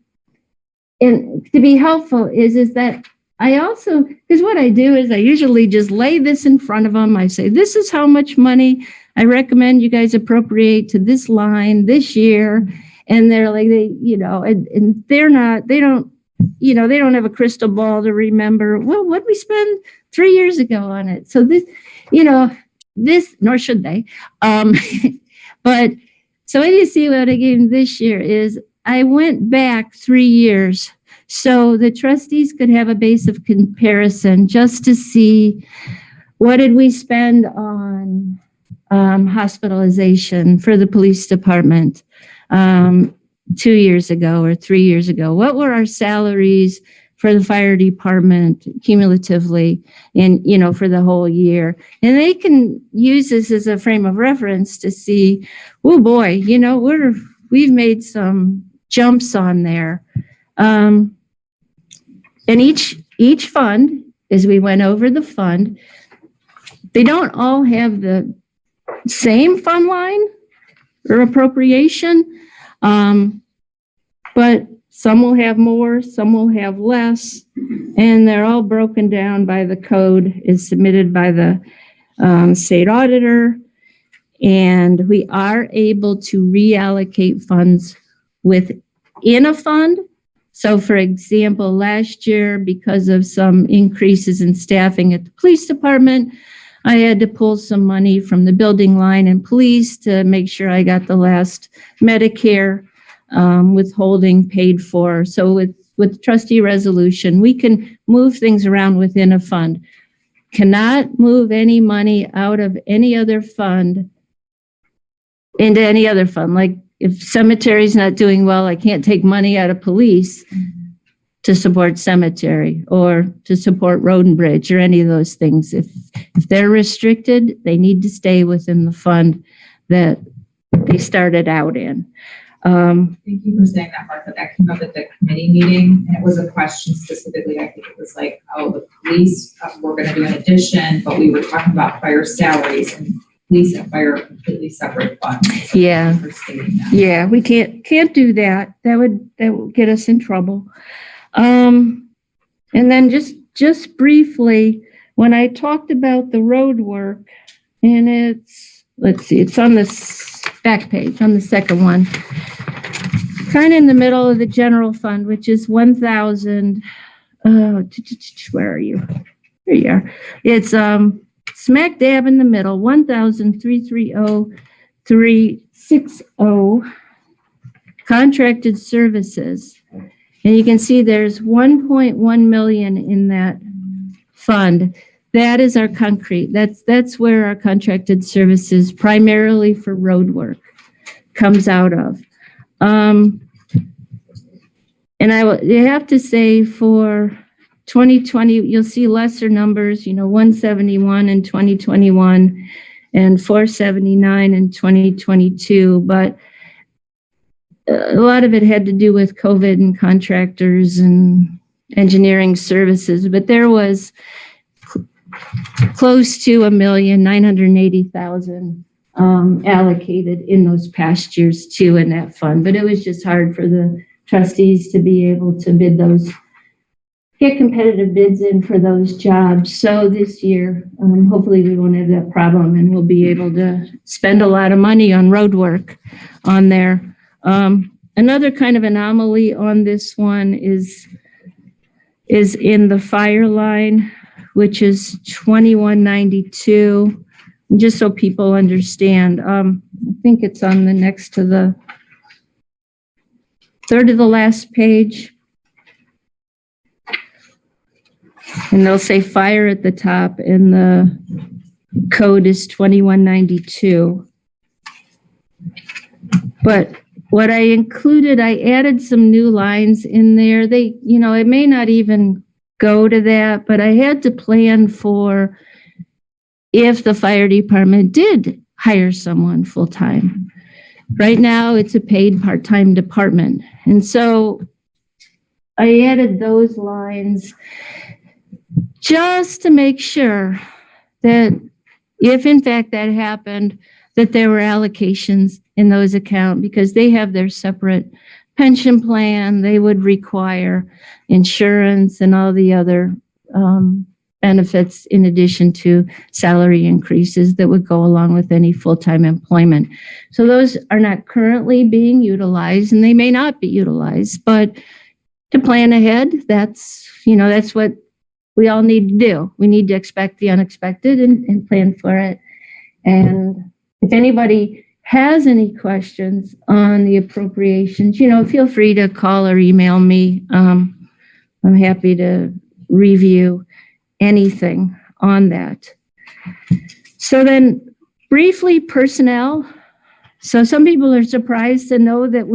and to be helpful, is that I also, because what I do is I usually just lay this in front of them. I say, this is how much money I recommend you guys appropriate to this line this year. And they're like, and they don't have a crystal ball to remember, well, what we spend 3 years ago on it. So this, nor should they. But so what you see what I gave them this year is I went back 3 years so the trustees could have a base of comparison just to see what did we spend on hospitalization for the police department 2 years ago or 3 years ago. What were our salaries for the fire department cumulatively and, for the whole year? And they can use this as a frame of reference to see, oh boy, we've made some jumps on there. And each fund, as we went over the fund, they don't all have the same fund line or appropriation, but some will have more, some will have less, and they're all broken down by the code is submitted by the state auditor. And we are able to reallocate funds within a fund. So for example, last year, because of some increases in staffing at the police department, I had to pull some money from the building line and police to make sure I got the last Medicare withholding paid for. So with trustee resolution, we can move things around within a fund. cannot move any money out of any other fund into any other fund. Like if cemetery's not doing well, I can't take money out of police to support cemetery or to support road and bridge or any of those things. If they're restricted, they need to stay within the fund that they started out in. Thank you for saying that, Martha. That came up at the committee meeting, and it was a question specifically. I think it was like, oh, the police, we're going to do an addition, but we were talking about fire salaries, and police and fire are completely separate funds. So Yeah. thank you for stating that. Yeah, we can't do that. That would get us in trouble. And then just briefly, when I talked about the road work, and it's on this back page, on the second one, kind of in the middle of the general fund, which is 1,000, where are you? There you are. It's smack dab in the middle, 1,330,360 contracted services. And you can see there's 1.1 million in that fund. That is our concrete. That's where our contracted services, primarily for road work, comes out of. And you have to say for 2020, you'll see lesser numbers, 171 in 2021 and 479 in 2022. But a lot of it had to do with COVID and contractors and engineering services. But there was close to 1,980,000 allocated in those past years too in that fund. But it was just hard for the trustees to be able to get competitive bids in for those jobs. So this year, hopefully we won't have that problem and we'll be able to spend a lot of money on road work on there. Another kind of anomaly on this one is in the fire line, which is 2192. Just so people understand, I think it's on the next to the third of the last page. And they'll say fire at the top and the code is 2192. But what I included, I added some new lines in there. It may not even go to that, but I had to plan for if the fire department did hire someone full-time. Right now, it's a paid part-time department. And so I added those lines just to make sure that if in fact that happened, that there were allocations in those accounts because they have their separate pension plan. They would require insurance and all the other benefits in addition to salary increases that would go along with any full-time employment. So those are not currently being utilized and they may not be utilized, but to plan ahead, that's what we all need to do. We need to expect the unexpected and plan for it. And if anybody has any questions on the appropriations, feel free to call or email me. I'm happy to review anything on that. So then briefly, personnel. So some people are surprised to know that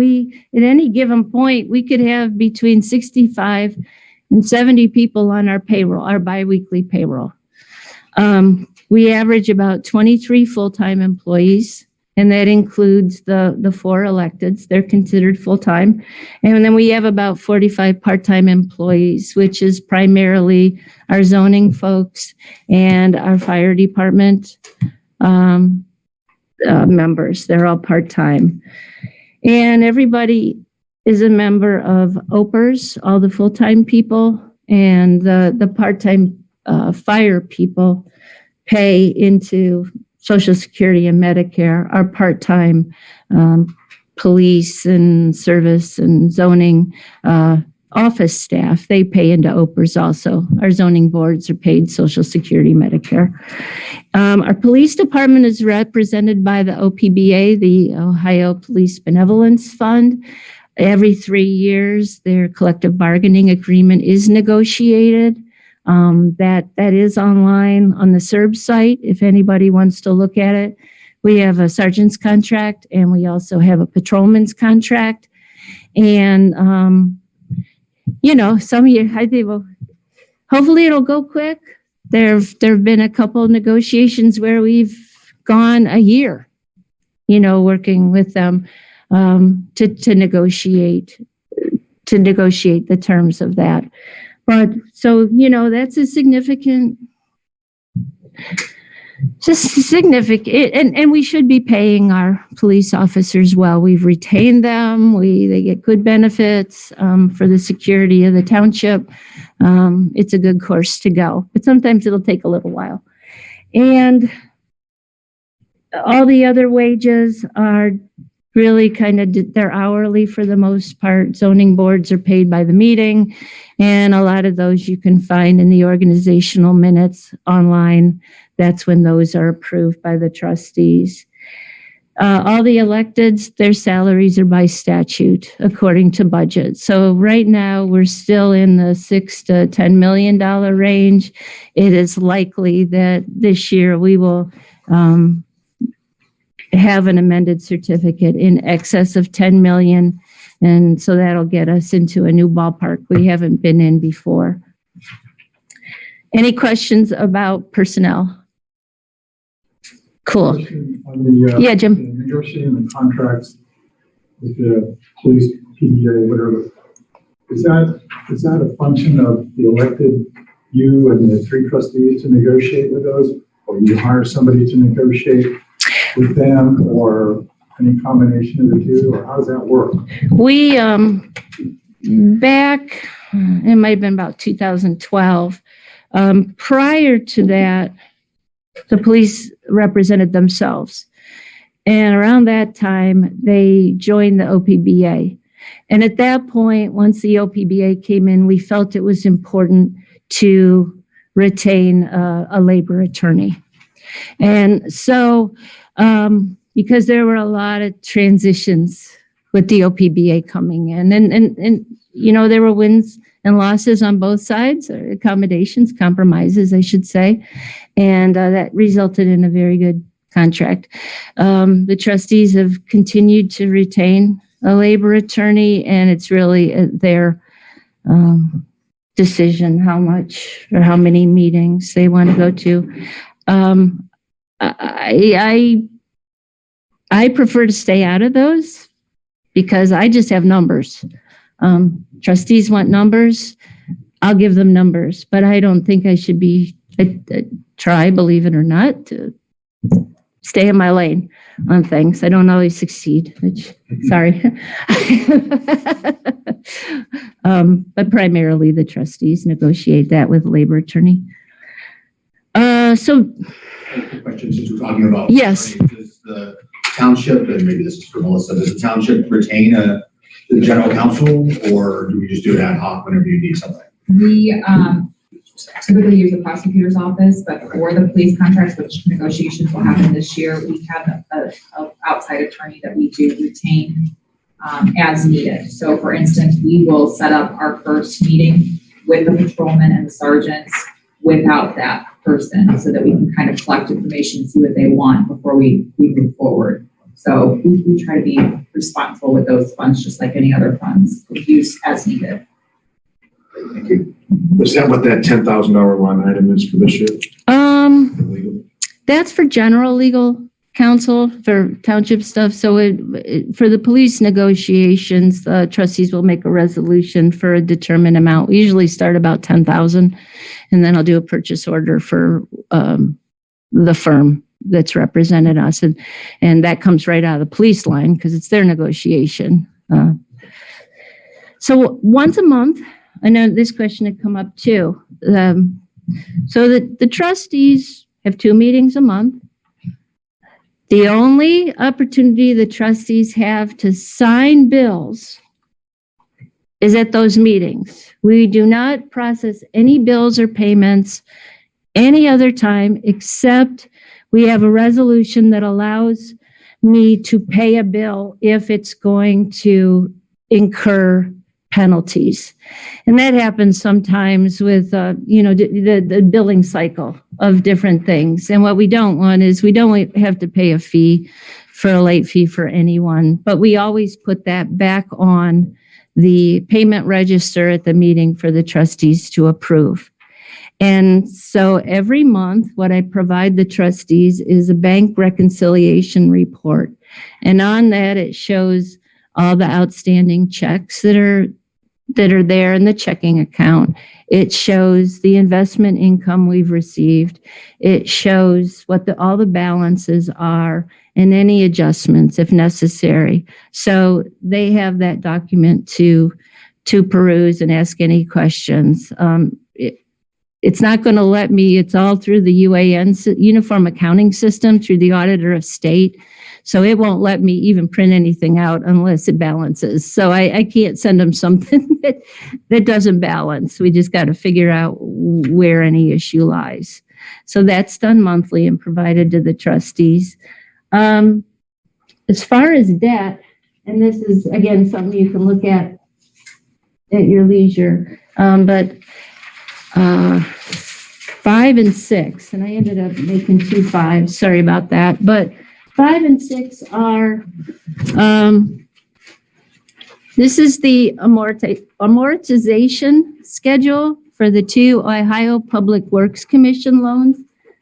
at any given point, we could have between 65 and 70 people on our payroll, our biweekly payroll. We average about 23 full-time employees, and that includes the 4 electeds. They're considered full-time. And then we have about 45 part-time employees, which is primarily our zoning folks and our fire department members. They're all part-time. And everybody is a member of OPERS, all the full-time people, and the part-time fire people pay into Social Security and Medicare. Our part-time police and service and zoning office staff, they pay into OPERS also. Our zoning boards are paid Social Security, Medicare. Our police department is represented by the OPBA, the Ohio Police Benevolence Fund. Every 3 years, their collective bargaining agreement is negotiated. That is online on the SERB site if anybody wants to look at it. We have a sergeant's contract and we also have a patrolman's contract. And, some of you, I think, well, hopefully it'll go quick. There've been a couple of negotiations where we've gone a year, working with them to negotiate the terms of that. But so, that's a significant, and we should be paying our police officers well. We've retained them. They get good benefits for the security of the township. It's a good course to go, but sometimes it'll take a little while. And all the other wages are really they're hourly for the most part. Zoning boards are paid by the meeting, and a lot of those you can find in the organizational minutes online. That's when those are approved by the trustees. All the electeds, their salaries are by statute according to budget. So right now we're still in the $6 to $10 million range. It is likely that this year we will have an amended certificate in excess of 10 million. And so that'll get us into a new ballpark we haven't been in before. Any questions about personnel? Cool. On the, Yeah, Jim. negotiating the contracts with the police, PDA, whatever. Is that a function of the elected, you and the 3 trustees to negotiate with those? Or you hire somebody to negotiate with them, or any combination of the two, or how does that work? We, back, it might have been about 2012. Prior to that, the police represented themselves. And around that time, they joined the OPBA. And at that point, once the OPBA came in, we felt it was important to retain a labor attorney. And so, because there were a lot of transitions with the OPBA coming in, and there were wins and losses on both sides, or accommodations, compromises, I should say. And that resulted in a very good contract. The trustees have continued to retain a labor attorney, and it's really their decision how much or how many meetings they want to go to. I prefer to stay out of those because I just have numbers. Trustees want numbers. I'll give them numbers, but I don't think I should try, believe it or not, to stay in my lane on things. I don't always succeed, which, sorry. But primarily the trustees negotiate that with labor attorney. So. Question, since we're talking about. Yes. Does the township, and maybe this is for Melissa, does the township retain the general counsel, or do we just do it ad hoc whenever you need something? We typically use the prosecutor's office, but for the police contracts, which negotiations will happen this year, we have a outside attorney that we do retain as needed. So for instance, we will set up our first meeting with the patrolman and the sergeants without that person, so that we can kind of collect information and see what they want before we move forward. So we try to be responsible with those funds, just like any other funds, use as needed. Thank you. Is that what that $10,000 line item is for this year? That's for general legal counsel for township stuff. So for the police negotiations, the trustees will make a resolution for a determined amount. We usually start about 10,000, and then I'll do a purchase order for the firm that's represented us, and that comes right out of the police line because it's their negotiation. So once a month, I know this question had come up too. So the trustees have 2 meetings a month. The only opportunity the trustees have to sign bills is at those meetings. We do not process any bills or payments any other time, except we have a resolution that allows me to pay a bill if it's going to incur penalties. And that happens sometimes with, the billing cycle of different things. And what we don't want is we don't have to pay a fee for a late fee for anyone, but we always put that back on the payment register at the meeting for the trustees to approve. And so every month, what I provide the trustees is a bank reconciliation report. And on that, it shows all the outstanding checks that are there in the checking account. It shows the investment income we've received. It shows what all the balances are and any adjustments if necessary. So they have that document to peruse and ask any questions. It's not going to let me, it's all through the UAN, Uniform Accounting System, through the Auditor of State. So it won't let me even print anything out unless it balances. So I can't send them something that doesn't balance. We just got to figure out where any issue lies. So that's done monthly and provided to the trustees. As far as debt, and this is, again, something you can look at your leisure, but 5 and 6, and I ended up making 2 5s. Sorry about that. But 5 and 6 are, this is the amortization schedule for the 2 Ohio Public Works Commission loans.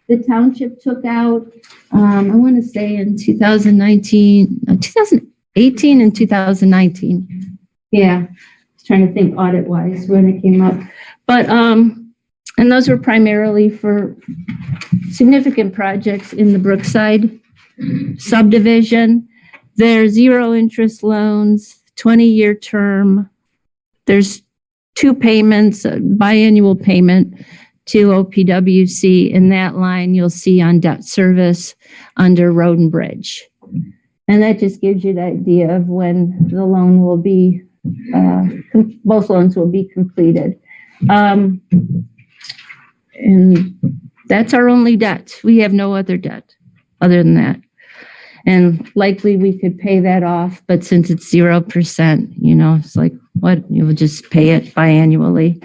The township took out, I want to say in 2018 and 2019. Yeah, I was trying to think audit-wise when it came up. But, and those were primarily for significant projects in the Brookside subdivision. They're zero interest loans, 20-year term. There's 2 payments, a biannual payment to OPWC. In that line, you'll see on debt service under Road and Bridge. And that just gives you the idea of when the loan will be, both loans will be completed. And that's our only debt. We have no other debt other than that. And likely we could pay that off, but since it's 0%, it's like, what? You'll just pay it biannually.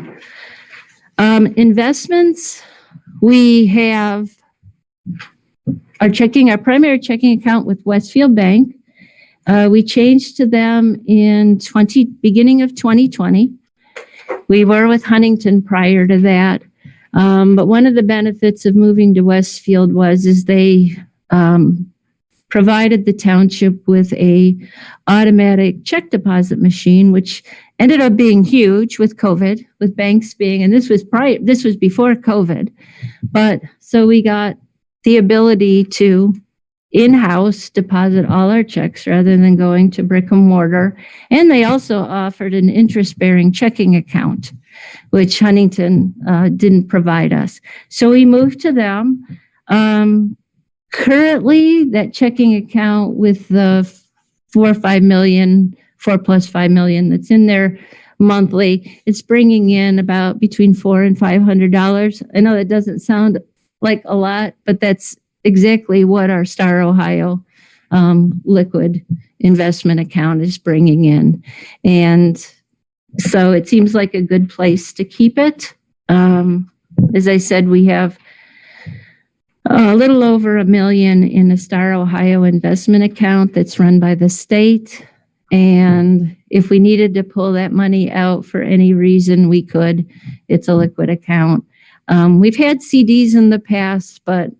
Investments, we have our primary checking account with Westfield Bank. We changed to them in beginning of 2020. We were with Huntington prior to that. But one of the benefits of moving to Westfield is they provided the township with a automatic check deposit machine, which ended up being huge with COVID, with banks being, and this was before COVID. But so we got the ability to in-house deposit all our checks rather than going to brick and mortar. And they also offered an interest-bearing checking account, which Huntington didn't provide us. So we moved to them. Currently, that checking account with the 4 plus $5 million that's in there monthly, it's bringing in about between $400 and $500. I know that doesn't sound like a lot, but that's exactly what our Star Ohio liquid investment account is bringing in. And so it seems like a good place to keep it. As I said, we have a little over $1 million in a Star Ohio investment account that's run by the state. And if we needed to pull that money out for any reason, we could. It's a liquid account. We've had CDs in the past, but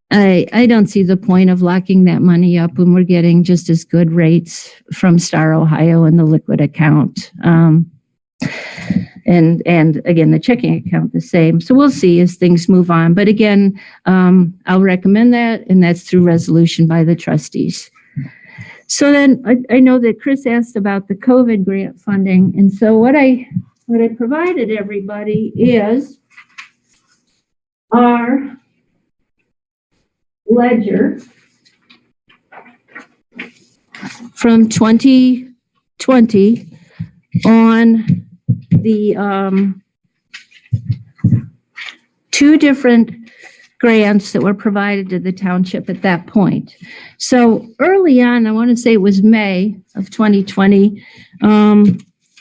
I don't see the point of locking that money up when we're getting just as good rates from Star Ohio in the liquid account. And again, the checking account the same. So we'll see as things move on. But again, I'll recommend that, and that's through resolution by the trustees. So then I know that Chris asked about the COVID grant funding. And so what I provided everybody is our ledger from 2020 on the 2 different grants that were provided to the township at that point. So early on, I want to say it was May of 2020,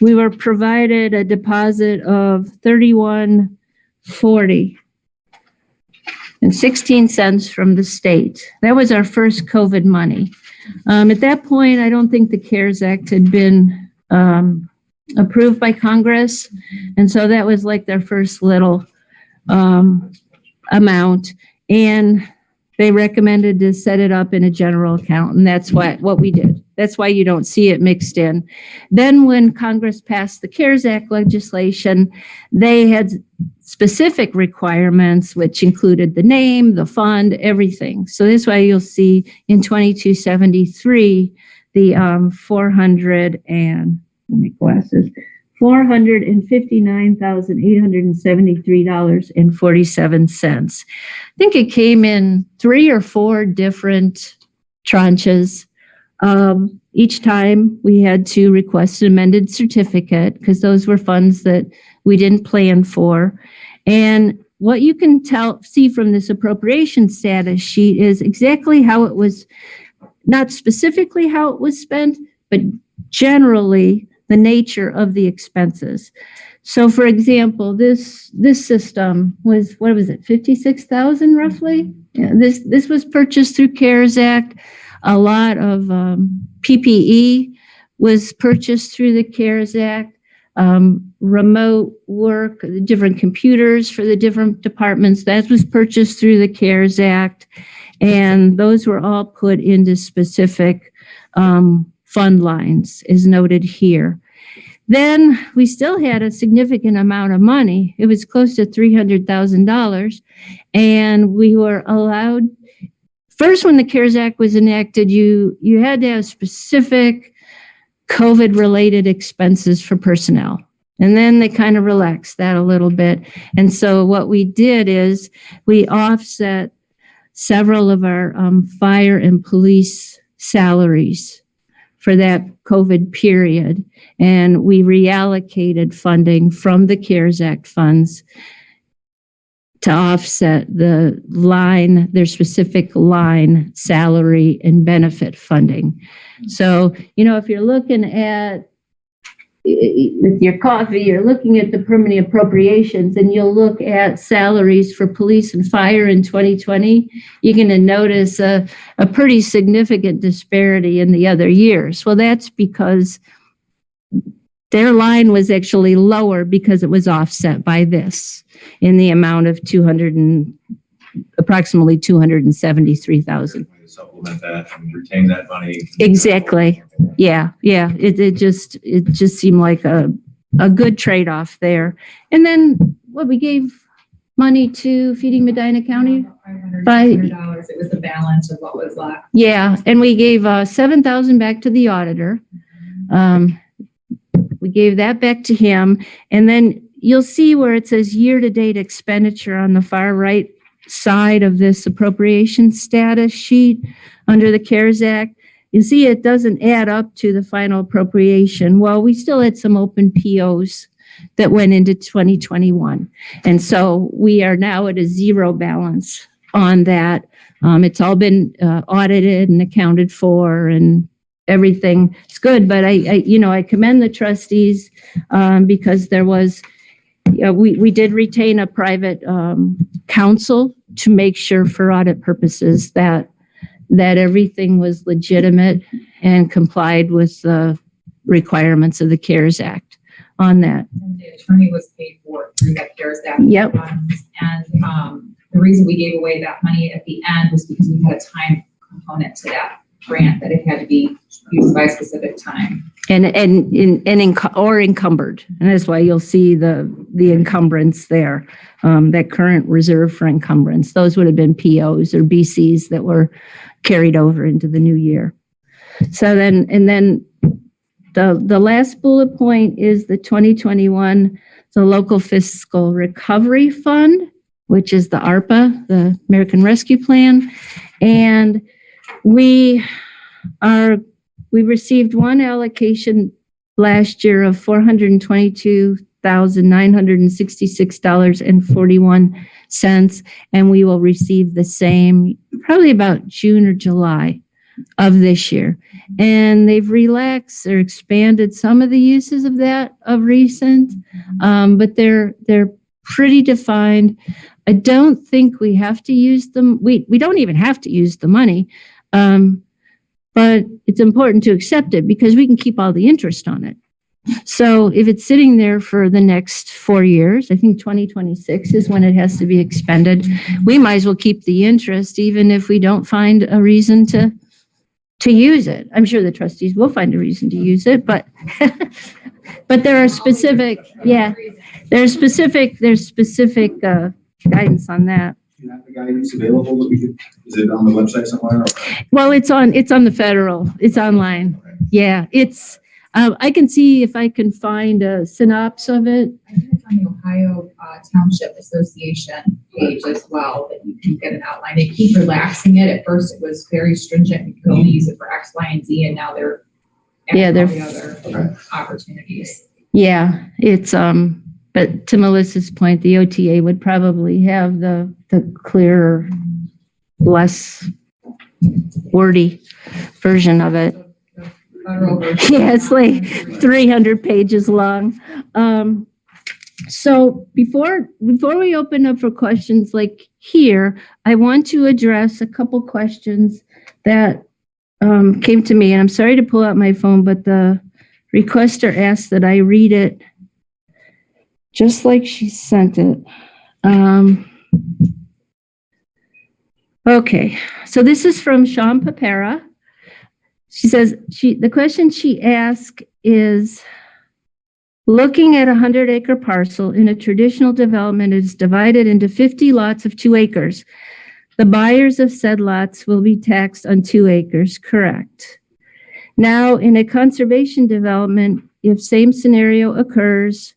we were provided a deposit of $31.40 and 16 cents from the state. That was our first COVID money. At that point, I don't think the CARES Act had been approved by Congress. And so that was like their first little amount. And they recommended to set it up in a general account. And that's what we did. That's why you don't see it mixed in. Then when Congress passed the CARES Act legislation, they had specific requirements, which included the name, the fund, everything. So that's why you'll see in 2273, the $459,873.47. I think it came in 3 or 4 different tranches. Each time we had to request an amended certificate because those were funds that we didn't plan for. And what you can see from this appropriation status sheet is exactly how it was, not specifically how it was spent, but generally the nature of the expenses. So for example, this system was, what was it, 56,000 roughly? Yeah, this was purchased through CARES Act. A lot of PPE was purchased through the CARES Act. Remote work, different computers for the different departments, that was purchased through the CARES Act. And those were all put into specific fund lines, as noted here. Then we still had a significant amount of money. It was close to $300,000. And we were allowed, first when the CARES Act was enacted, you had to have specific COVID-related expenses for personnel. And then they kind of relaxed that a little bit. And so what we did is we offset several of our fire and police salaries for that COVID period. And we reallocated funding from the CARES Act funds to offset the line, their specific line, salary and benefit funding. So, if you're looking at, with your coffee, you're looking at the permanent appropriations and you'll look at salaries for police and fire in 2020, you're going to notice a pretty significant disparity in the other years. Well, that's because their line was actually lower because it was offset by this in the amount of approximately $273,000. Supplement that and retain that money. Exactly. Yeah. It just seemed like a good trade-off there. And then we gave money to Feeding Medina County. $500. It was the balance of what was left. Yeah, and we gave $7,000 back to the auditor. We gave that back to him, and then you'll see where it says year-to-date expenditure on the far right side of this appropriation status sheet under the CARES Act. You see it doesn't add up to the final appropriation. Well, we still had some open POs that went into 2021. And so we are now at a zero balance on that. It's all been audited and accounted for and everything is good. But I commend the trustees because there was, we did retain a private counsel to make sure for audit purposes that everything was legitimate and complied with the requirements of the CARES Act on that. And the attorney was paid for through that CARES Act. Yep. Funds. And the reason we gave away that money at the end was because we had a time component to that grant that it had to be used by a specific time. And encumbered. And that's why you'll see the encumbrance there, that current reserve for encumbrance. Those would have been POs or BCs that were carried over into the new year. So then the last bullet point is the 2021, the Local Fiscal Recovery Fund, which is the ARPA, the American Rescue Plan. And we received one allocation last year of $422,966.41, and we will receive the same probably about June or July of this year. And they've relaxed or expanded some of the uses of that of recent, but they're pretty defined. I don't think we have to use them. We don't even have to use the money, but it's important to accept it because we can keep all the interest on it. So if it's sitting there for the next 4 years, I think 2026 is when it has to be expended. We might as well keep the interest, even if we don't find a reason to use it. I'm sure the trustees will find a reason to use it, but but there are specific, there's specific guidance on that. Do you have the guidance available that we could, is it on the website somewhere? Well, it's on the federal, it's online. Yeah, it's, I can see if I can find a synopsis of it. I think it's on the Ohio Township Association page as well, that you can get an outline. They keep relaxing it. At first, it was very stringent. You could only use it for X, Y, and Z, and now they're adding all the other opportunities. Yeah, it's, but to Melissa's point, the OTA would probably have the clearer, less wordy version of it. Yeah, it's like 300 pages long. So before we open up for questions like here, I want to address a couple questions that came to me. And I'm sorry to pull out my phone, but the requester asked that I read it just like she sent it. Okay, so this is from Sean Papera. She says, the question she asked is, looking at a 100-acre parcel in a traditional development is divided into 50 lots of 2 acres. The buyers of said lots will be taxed on 2 acres, correct? Now, in a conservation development, if same scenario occurs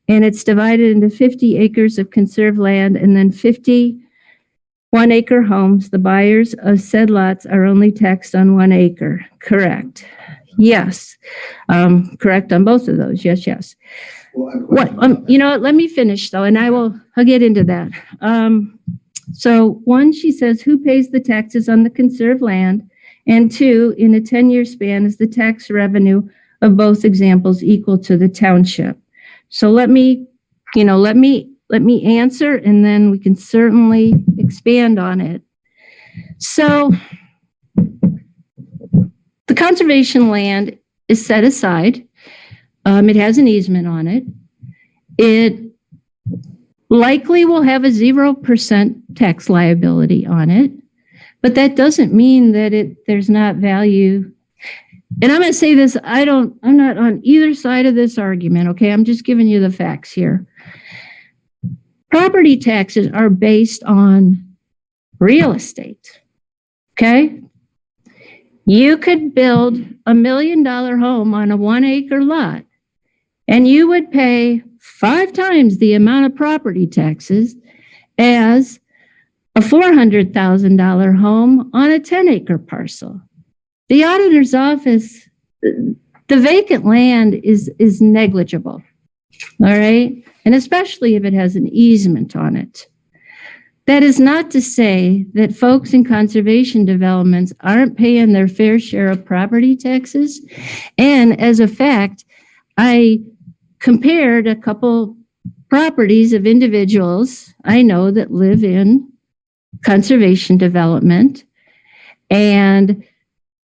and it's divided into 50 acres of conserved land and then 50 1-acre homes, the buyers of said lots are only taxed on 1 acre. Correct. Yes. Correct on both of those. Yes, yes. What? You know what? Let me finish though, and I'll get into that. So one, she says, who pays the taxes on the conserved land? And 2, in a 10-year span, is the tax revenue of both examples equal to the township? So let me answer, and then we can certainly expand on it. So the conservation land is set aside. It has an easement on it. It likely will have a 0% tax liability on it, but that doesn't mean that there's not value. And I'm going to say this, I'm not on either side of this argument, okay? I'm just giving you the facts here. Property taxes are based on real estate, okay? You could build $1 million home on a 1-acre lot, and you would pay 5 times the amount of property taxes as a $400,000 home on a 10-acre parcel. The auditor's office, the vacant land is negligible, all right? And especially if it has an easement on it. That is not to say that folks in conservation developments aren't paying their fair share of property taxes. And as a fact, I compared a couple properties of individuals I know that live in conservation development, and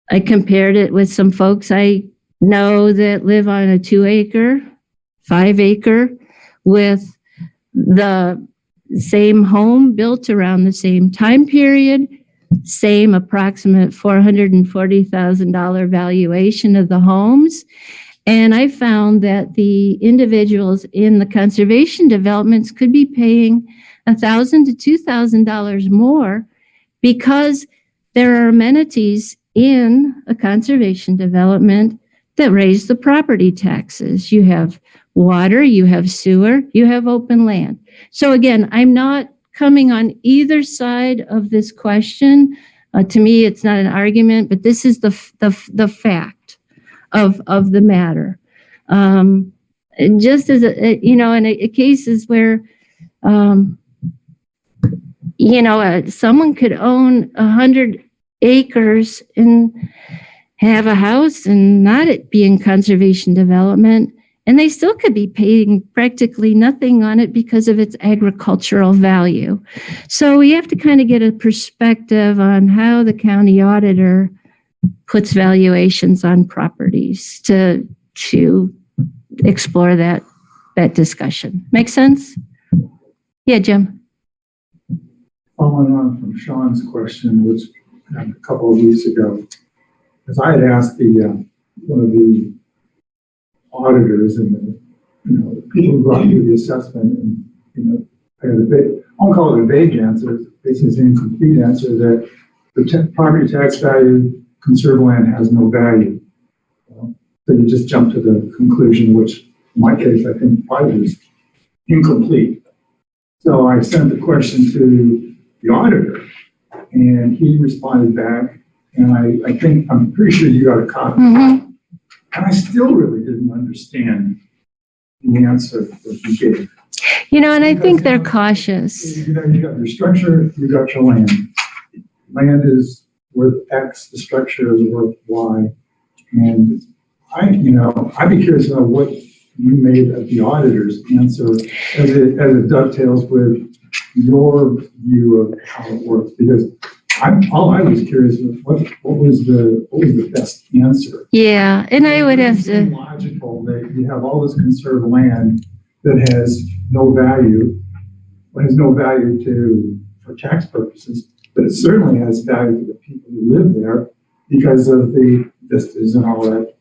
I compared it with some folks I know that live on a 2-acre, 5-acre with the same home built around the same time period, same approximate $440,000 valuation of the homes. And I found that the individuals in the conservation developments could be paying $1,000 to $2,000 more because there are amenities in a conservation development that raise the property taxes. You have water, you have sewer, you have open land. So again, I'm not coming on either side of this question. To me, it's not an argument, but this is the fact of the matter. And just as in cases where someone could own acres and have a house and not it be in conservation development, and they still could be paying practically nothing on it because of its agricultural value. So we have to kind of get a perspective on how the county auditor puts valuations on properties to explore that discussion. Make sense? Yeah, Jim. Following on from Sean's question, which a couple of weeks ago, as I had asked one of the auditors and the people who brought me the assessment, and I had I'll call it a vague answer, basically it's an incomplete answer, that the property tax value, conserved land has no value. So you just jump to the conclusion, which in my case, I think probably is incomplete. So I sent the question to the auditor, and he responded back, and I'm pretty sure you got a copy. Mm-hmm. And I still really didn't understand the answer that he gave. And I think they're cautious. You got your structure, you got your land. Land is worth X, the structure is worth Y. And I'd be curious to know what you made of the auditor's answer as it dovetails with your view of how it works, because all I was curious was what was the best answer? Yeah, and I would have to. It's logical that you have all this conserved land that has no value, for tax purposes, but it certainly has value to the people who live there because of the vistas and all that.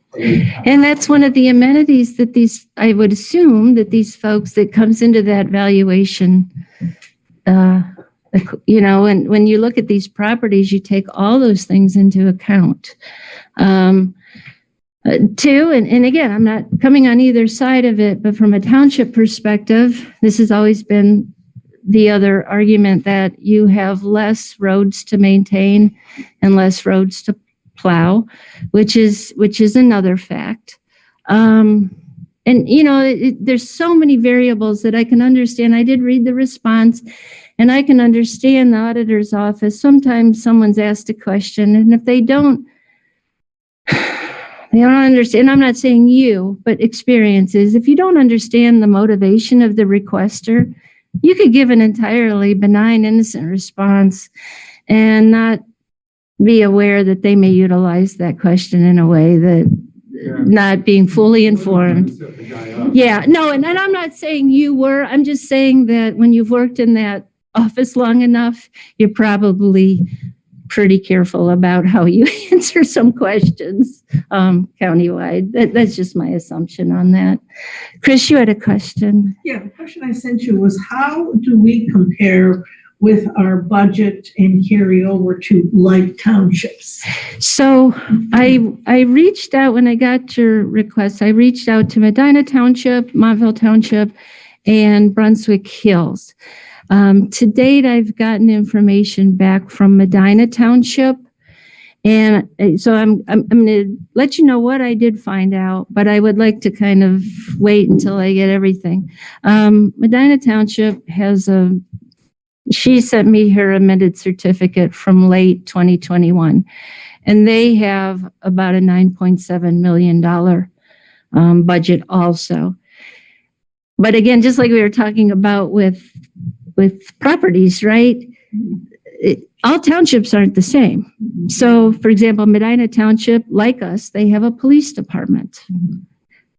And that's one of the amenities that I would assume that these folks that comes into that valuation, and when you look at these properties, you take all those things into account. Too, and again, I'm not coming on either side of it, but from a township perspective, this has always been the other argument that you have less roads to maintain and less roads to plow, which is another fact. There's so many variables that I can understand. I did read the response, and I can understand the auditor's office. Sometimes someone's asked a question, and if they don't understand. I'm not saying you, but experiences. If you don't understand the motivation of the requester, you could give an entirely benign, innocent response and not be aware that they may utilize that question in a way that not being fully informed. Yeah, no, and I'm not saying you were. I'm just saying that when you've worked in that office long enough, you're probably pretty careful about how you answer some questions countywide. That's just my assumption on that. Chris, you had a question. Yeah, the question I sent you was, how do we compare with our budget and carryover to like townships? So I reached out when I got your request. I reached out to Medina Township, Montville Township, and Brunswick Hills. To date, I've gotten information back from Medina Township, and so I'm going to let you know what I did find out, but I would like to kind of wait until I get everything. Medina Township she sent me her amended certificate from late 2021, and they have about a $9.7 million budget also. But again, just like we were talking about with properties, right? All townships aren't the same. So, for example, Medina Township, like us, they have a police department,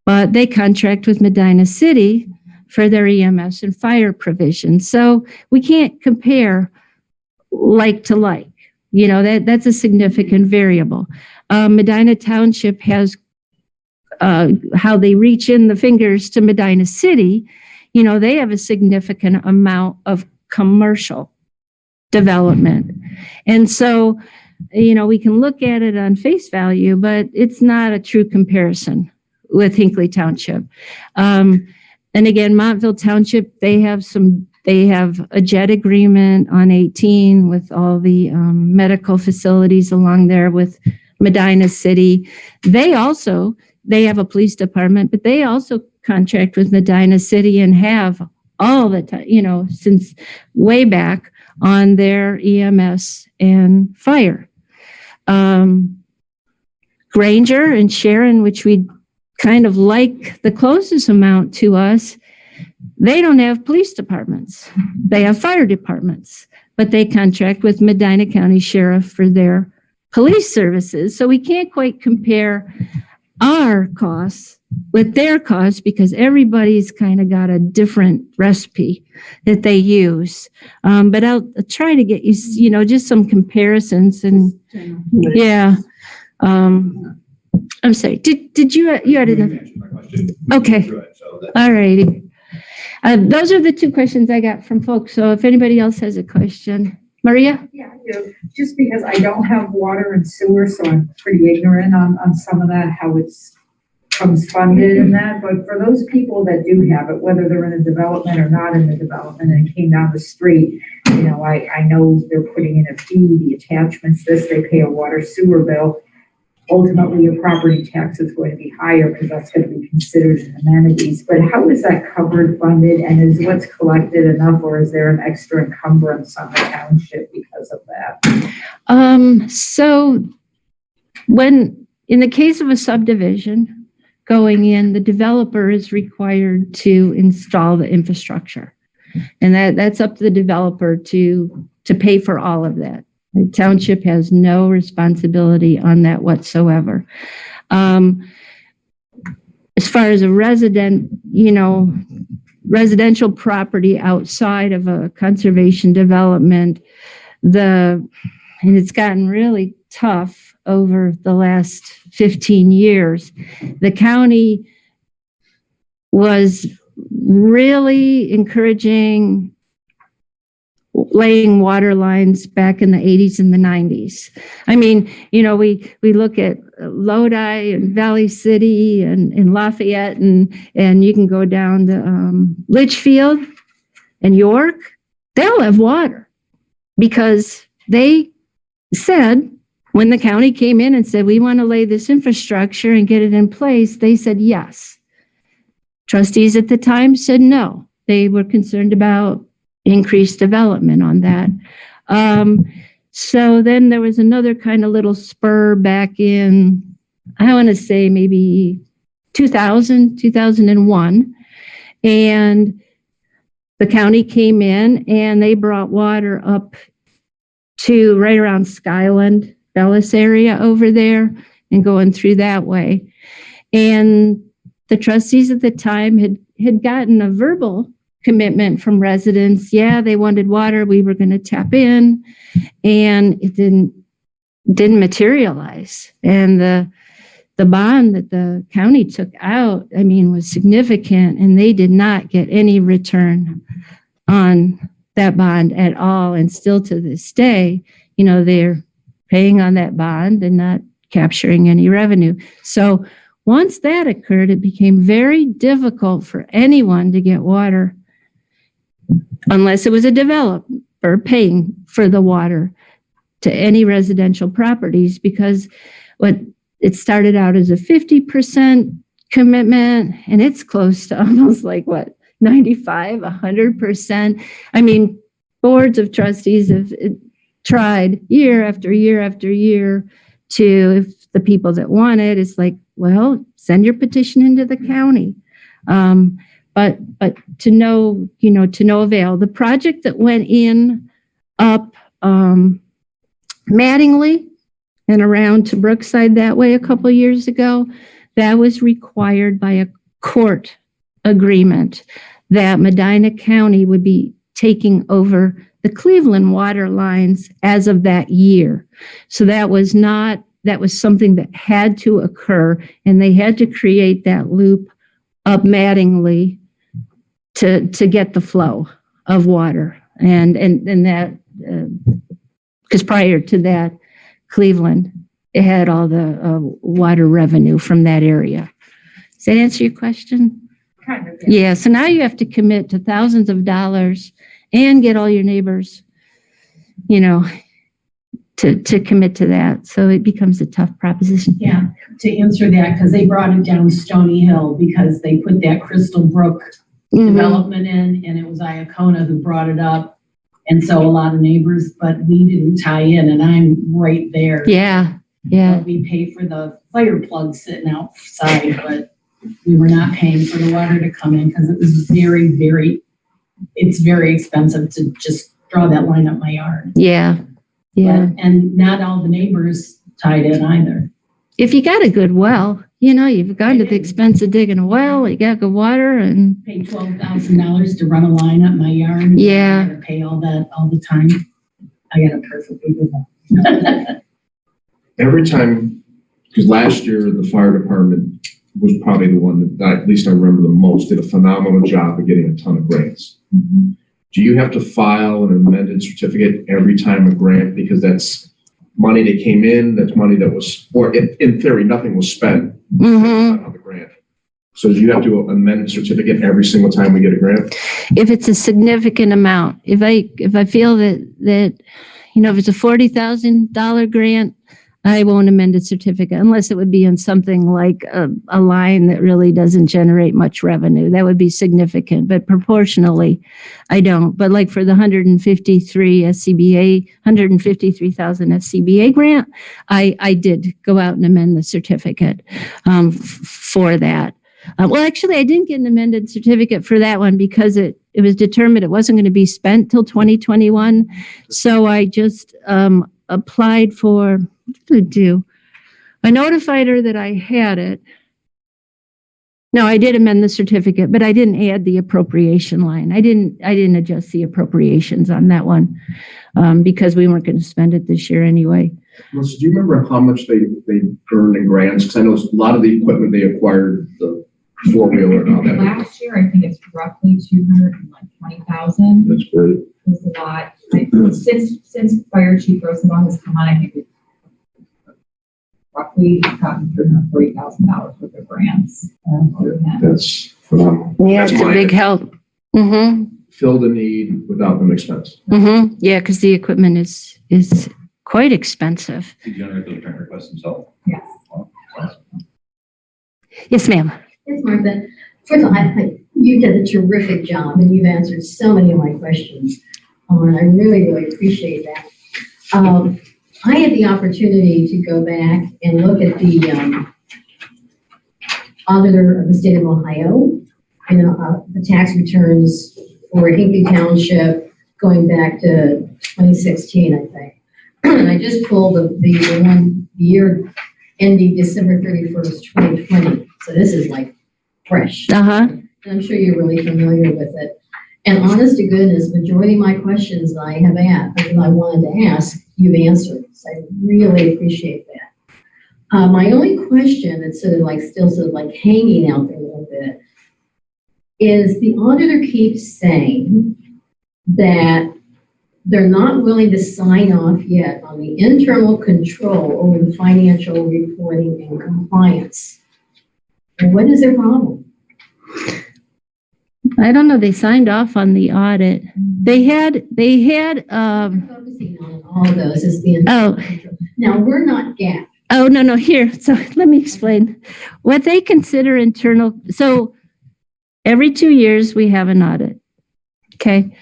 but they contract with Medina City for their EMS and fire provision. So we can't compare like to like. That's a significant variable. Medina Township has how they reach in the fingers to Medina City. They have a significant amount of commercial development. And so, we can look at it on face value, but it's not a true comparison with Hinckley Township. And again, Montville Township, they have a JET agreement on 18 with all the medical facilities along there with Medina City. They have a police department, but they also contract with Medina City and have all the time, since way back on their EMS and fire. Granger and Sharon, which we kind of like the closest amount to us, they don't have police departments. They have fire departments, but they contract with Medina County Sheriff for their police services. So we can't quite compare our costs with their costs because everybody's kind of got a different recipe that they use. But I'll try to get you, just some comparisons and yeah. I'm sorry. Did you had another? answered my question. Okay. All righty. Those are the two questions I got from folks. So if anybody else has a question, Maria? Yeah, I do. Just because I don't have water and sewer, so I'm pretty ignorant on some of that, how comes funded and that. But for those people that do have it, whether they're in a development or not in the development and came down the street, I know they're putting in a fee, the attachments, they pay a water sewer bill. Ultimately, your property tax is going to be higher because that's going to be considered an amenities. But how is that covered, funded, and is what's collected enough, or is there an extra encumbrance on the township because of that? So when, in the case of a subdivision going in, the developer is required to install the infrastructure. And that's up to the developer to pay for all of that. The township has no responsibility on that whatsoever. As far as a residential property outside of a conservation development, and it's gotten really tough over the last 15 years. The county was really encouraging laying water lines back in the 80s and the 90s. I mean, we look at Lodi and Valley City and Lafayette, and you can go down to Litchfield and York. They'll have water because they said, when the county came in and said, we want to lay this infrastructure and get it in place, they said yes. Trustees at the time said no. They were concerned about increased development on that. So then there was another kind of little spur back in, I want to say maybe 2001. And the county came in and they brought water up to right around Skyland, Bellis area over there and going through that way. And the trustees at the time had gotten a verbal commitment from residents. Yeah, they wanted water. We were going to tap in, and it didn't materialize. And the bond that the county took out, was significant, and they did not get any return on that bond at all. And still to this day, they're paying on that bond and not capturing any revenue. So once that occurred, it became very difficult for anyone to get water unless it was a developer paying for the water to any residential properties, because it started out as a 50% commitment, and it's close to almost 95, 100%. Boards of trustees have tried year after year after year to, if the people that want it, it's send your petition into the county. But to no avail. The project that went in up Mattingly and around to Brookside that way a couple of years ago, that was required by a court agreement that Medina County would be taking over the Cleveland water lines as of that year. So that was something that had to occur, and they had to create that loop up Mattingly to get the flow of water. And that, because prior to that, Cleveland, it had all the water revenue from that area. Does that answer your question? Kind of. Yeah, so now you have to commit to thousands of dollars and get all your neighbors, to commit to that. So it becomes a tough proposition. Yeah, to answer that, because they brought it down Stony Hill because they put that Crystal Brook development in, and it was Iacona who brought it up. And so a lot of neighbors, but we didn't tie in, and I'm right there. Yeah. We pay for the fire plug sitting outside, but we were not paying for the water to come in because it was it's very expensive to just draw that line up my yard. Yeah. And not all the neighbors tied in either. If you got a good well, you've gone to the expense of digging a well, you got good water and. Pay $12,000 to run a line up my yard. Yeah. I gotta pay all that all the time. I got a perfectly good one. Every time, because last year the fire department was probably the one that at least I remember the most, did a phenomenal job of getting a ton of grants. Do you have to file an amended certificate every time a grant, because that's money that came in, that's money that was, or in theory, nothing was spent on the grant. So do you have to amend the certificate every single time we get a grant? If it's a significant amount, if I feel that if it's a $40,000 grant, I won't amend a certificate unless it would be on something like a line that really doesn't generate much revenue. That would be significant, but proportionally, I don't. But like for the 153,000 FCBA grant, I did go out and amend the certificate for that. Well, actually, I didn't get an amended certificate for that one because it was determined it wasn't going to be spent till 2021. So I just applied for, what did I do? I notified her that I had it. No, I did amend the certificate, but I didn't add the appropriation line. I didn't adjust the appropriations on that one because we weren't going to spend it this year anyway. Melissa, do you remember how much they earned in grants? Because I know a lot of the equipment they acquired, the four-wheeler and all that. Last year, I think it's roughly 220,000. That's great. It was a lot. Since Fire Chief Rosenbaum has come on, I think we've roughly gotten $340,000 worth of grants. That's phenomenal. Yeah, That's it's a my- big help. Fill the need without them expense. Yeah, because the equipment is quite expensive. To generate those grant requests themselves. Yes. Yes, ma'am. Yes, Martha. First of all, you did a terrific job and you've answered so many of my questions. And I really, really appreciate that. I had the opportunity to go back and look at the auditor of the state of Ohio and the tax returns for Hinckley Township going back to 2016, I think. And I just pulled the one year ending December 31st, 2020. So this is like fresh. And I'm sure you're really familiar with it. And honest to goodness, majority of my questions that I have asked, that I wanted to ask, you've answered. So I really appreciate that. My only question that's still sort of like hanging out there a little bit is the auditor keeps saying that they're not willing to sign off yet on the internal control over the financial reporting and compliance. And what is their problem? I don't know. They signed off on the audit. They had focusing on all of those is the internal control. Now we're not GAAP. Oh, no. Here. So let me explain what they consider internal. So every 2 years we have an audit. Okay.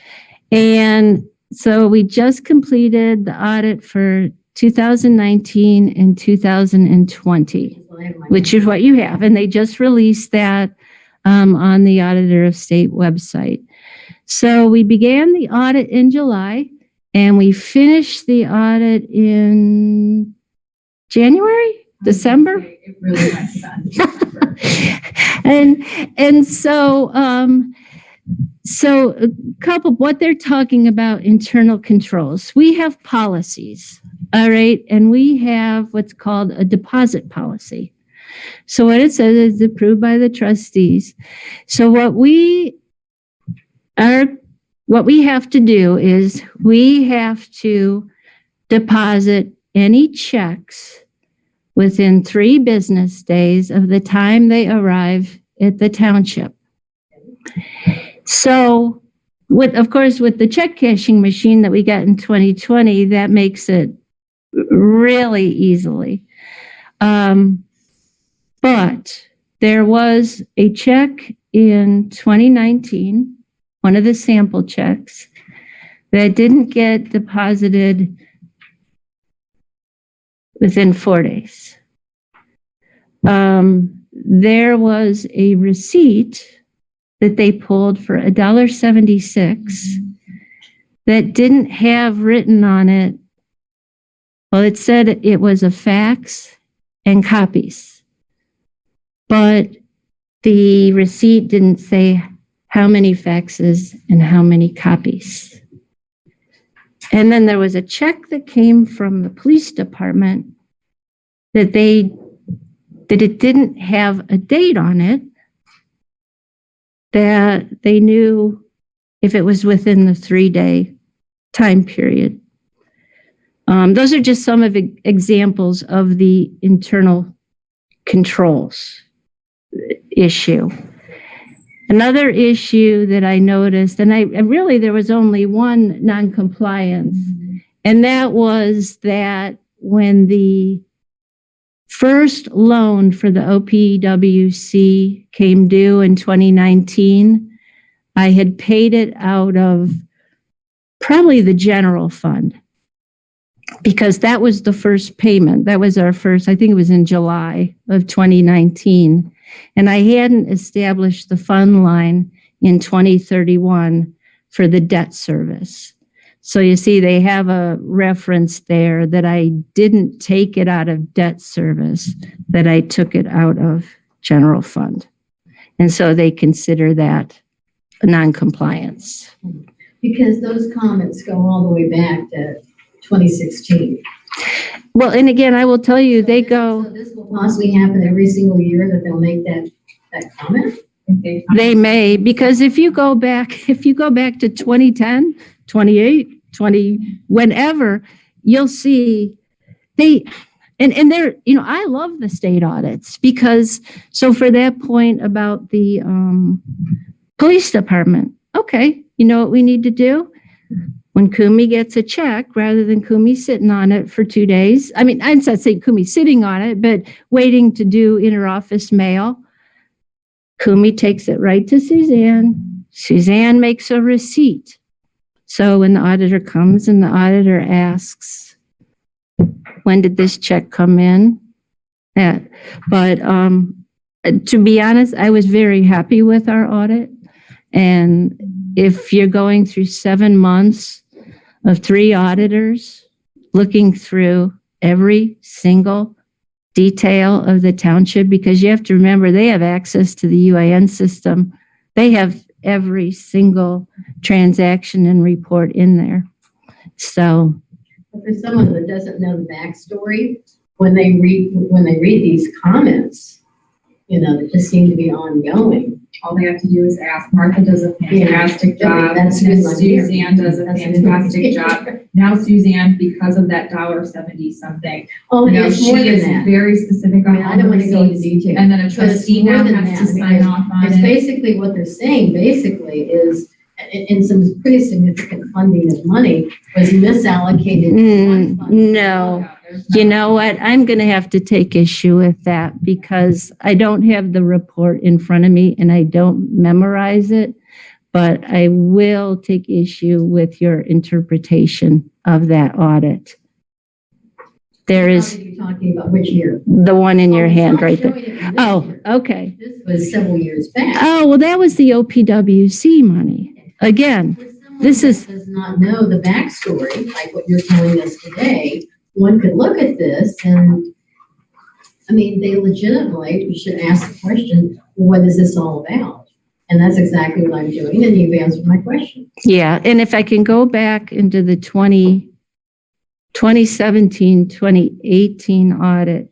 And so we just completed the audit for 2019 and 2020, which is what you have. And they just released that on the Auditor of State website. So we began the audit in July and we finished the audit in January, December. It really went to that. and so a couple, what they're talking about internal controls. We have policies, all right, and we have what's called a deposit policy. So what it says is approved by the trustees. So what we have to do is we have to deposit any checks within 3 business days of the time they arrive at the township. So with the check cashing machine that we got in 2020, that makes it really easily. But there was a check in 2019, one of the sample checks that didn't get deposited within 4 days. There was a receipt that they pulled for $1.76 that didn't have written on it. Well, it said it was a fax and copies, but the receipt didn't say how many faxes and how many copies. And then there was a check that came from the police department that it didn't have a date on it, that they knew if it was within the 3-day time period. Those are just some of the examples of the internal controls issue. Another issue that I noticed, and there was only one non-compliance, and that was that when the first loan for the OPWC came due in 2019, I had paid it out of probably the general fund, because that was the first payment. That was our first, I think it was in July of 2019. And I hadn't established the fund line in 2031 for the debt service. So you see, they have a reference there that I didn't take it out of debt service, that I took it out of general fund. And so they consider that a non-compliance. Because those comments go all the way back to 2016. Well, and again, I will tell you, they go. So this will possibly happen every single year that they'll make that comment? They may, because if you go back to 2010, 28, 20, whenever, you'll see and they're, I love the state audits because, so for that point about the police department, okay, you know what we need to do? When Kumi gets a check, rather than Kumi sitting on it for 2 days, I'm not saying Kumi sitting on it, but waiting to do interoffice mail, Kumi takes it right to Suzanne. Suzanne makes a receipt. So when the auditor comes and the auditor asks, when did this check come in? Yeah. But to be honest, I was very happy with our audit. And if you're going through 7 months of 3 auditors looking through every single detail of the township, because you have to remember they have access to the UIN system. They have every single transaction and report in there. So, but for someone that doesn't know the backstory, when they read these comments, that just seem to be ongoing. All they have to do is ask. Martha does a fantastic job. That's Suzanne does a fantastic job. Now Suzanne, because of that $1.70 something, Oh, it's more she than is that. very specific on I don't want to go into detail. And then a trustee more now than has to that, sign off on It's it. basically what they're saying, is in some pretty significant funding of money was misallocated. to one fund. No. You know what? I'm going to have to take issue with that because I don't have the report in front of me and I don't memorize it, but I will take issue with your interpretation of that audit. There is You're talking about which year? the one in your it's hand not right showing there. it for this Oh, year. okay. This was several years back. Oh, well, that was the OPWC money. Again, For someone this is- that does not know the backstory, like what you're telling us today, one could look at this and, they legitimately should ask the question, what is this all about? And that's exactly what I'm doing, and you've answered my question. yeah. And if I can go back into the 2017, 2018 audit,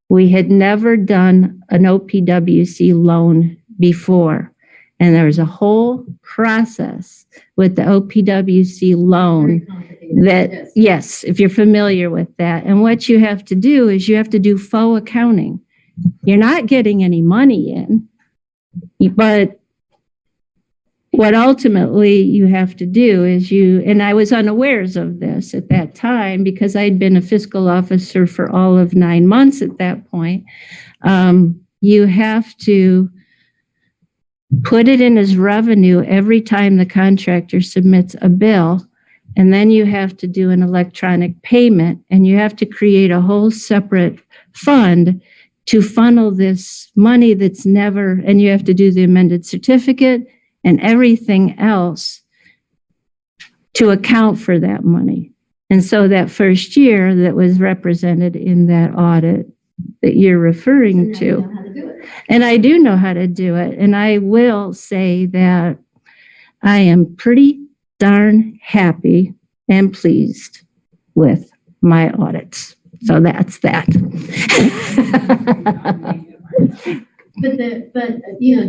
we had never done an OPWC loan before. And there was a whole process with the OPWC loan Very complicated, that, yes, if you're familiar with that. And what you have to do is you have to do faux accounting. You're not getting any money in, but what ultimately you have to do is and I was unawares of this at that time because I'd been a fiscal officer for all of 9 months at that point. You have to put it in as revenue every time the contractor submits a bill. and then you have to do an electronic payment, and you have to create a whole separate fund to funnel this money that's never, and you have to do the amended certificate and everything else to account for that money. And so that first year that was represented in that audit that you're referring And now you to, know how to do it. and I do know how to do it. And I will say that I am pretty darn happy and pleased with my audits. So that's that. But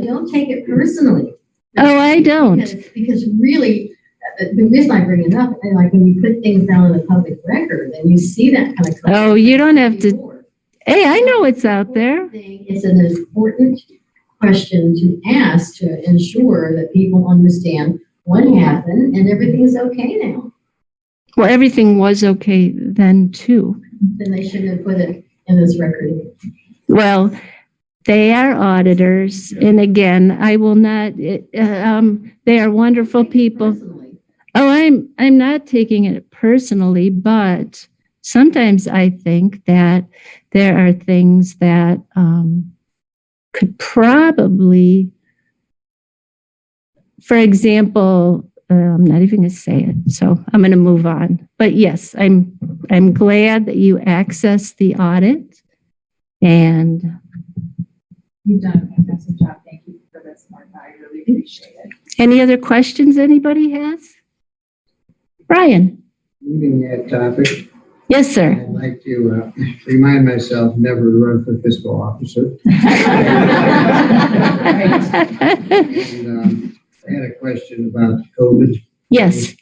don't take it personally. Oh, I don't. Because really, the reason I bring it up, and like when you put things down in the public record and you see that kind of. Oh, you don't have to. Hey, I know it's out there. It's an important question to ask to ensure that people understand what happened and everything's okay now. Well, everything was okay then too. Then they shouldn't have put it in this record. Well, they are auditors, and again, I will not. They are wonderful people. Personally. Oh, I'm not taking it personally, but sometimes I think that there are things that could probably, for example, I'm not even going to say it, so I'm going to move on. But yes, I'm glad that you accessed the audit, and You've done a fantastic job. Thank you for this, Martha. I really appreciate it. any other questions anybody has? Brian? Leaving that topic, Yes, sir. I'd like to remind myself never to run for fiscal officer. And, I had a question about COVID. Yes.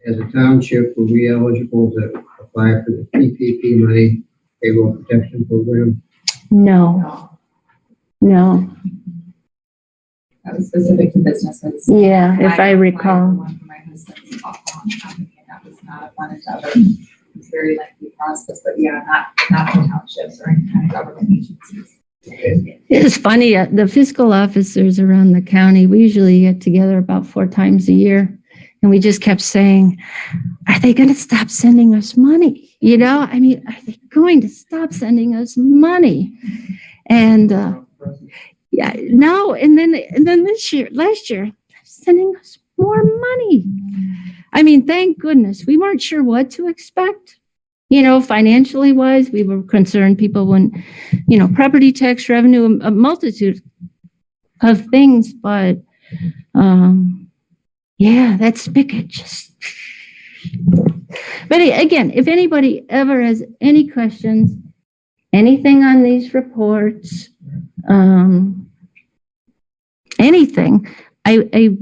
As a township, were we eligible to apply for the PPP money, payroll protection program? No. That was specific to businesses. Yeah, if I applied recall. for one for my husband's company, and that was not a fun endeavor. It was a very lengthy process, but yeah, not for townships or any kind of government agencies. It's funny, the fiscal officers around the county, we usually get together about 4 times a year. And we just kept saying, are they going to stop sending us money? Are they going to stop sending us money? And yeah, no. And then last year, sending us more money. Thank goodness. We weren't sure what to expect. Financially wise, we were concerned people wouldn't, property tax revenue, a multitude of things, but, yeah, that spigot just. But again, if anybody ever has any questions, anything on these reports, anything, I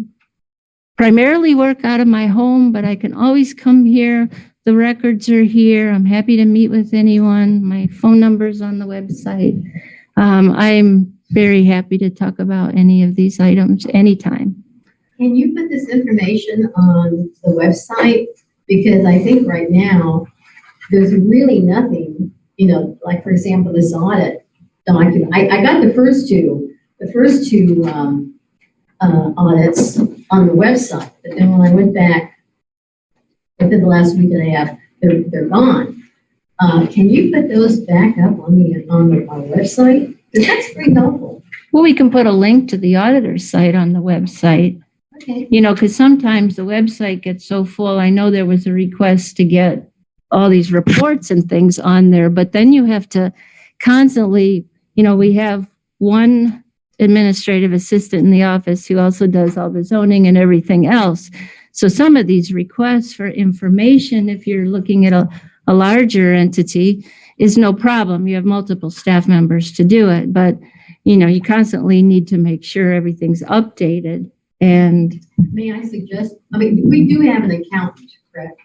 primarily work out of my home, but I can always come here. The records are here. I'm happy to meet with anyone. My phone number's on the website. I'm very happy to talk about any of these items anytime. Can you put this information on the website? Because I think right now, there's really nothing, like for example, this audit document. I got the first two audits on the website, but then when I went back within the last week and a half, they're gone. Can you put those back up on our website? Because that's pretty helpful. Well, we can put a link to the auditor's site on the website. Okay. Because sometimes the website gets so full. I know there was a request to get all these reports and things on there, but then you have to constantly, we have one administrative assistant in the office who also does all the zoning and everything else. So some of these requests for information, if you're looking at a larger entity, is no problem. You have multiple staff members to do it, but you constantly need to make sure everything's updated. And May I suggest, we do have an accountant, correct?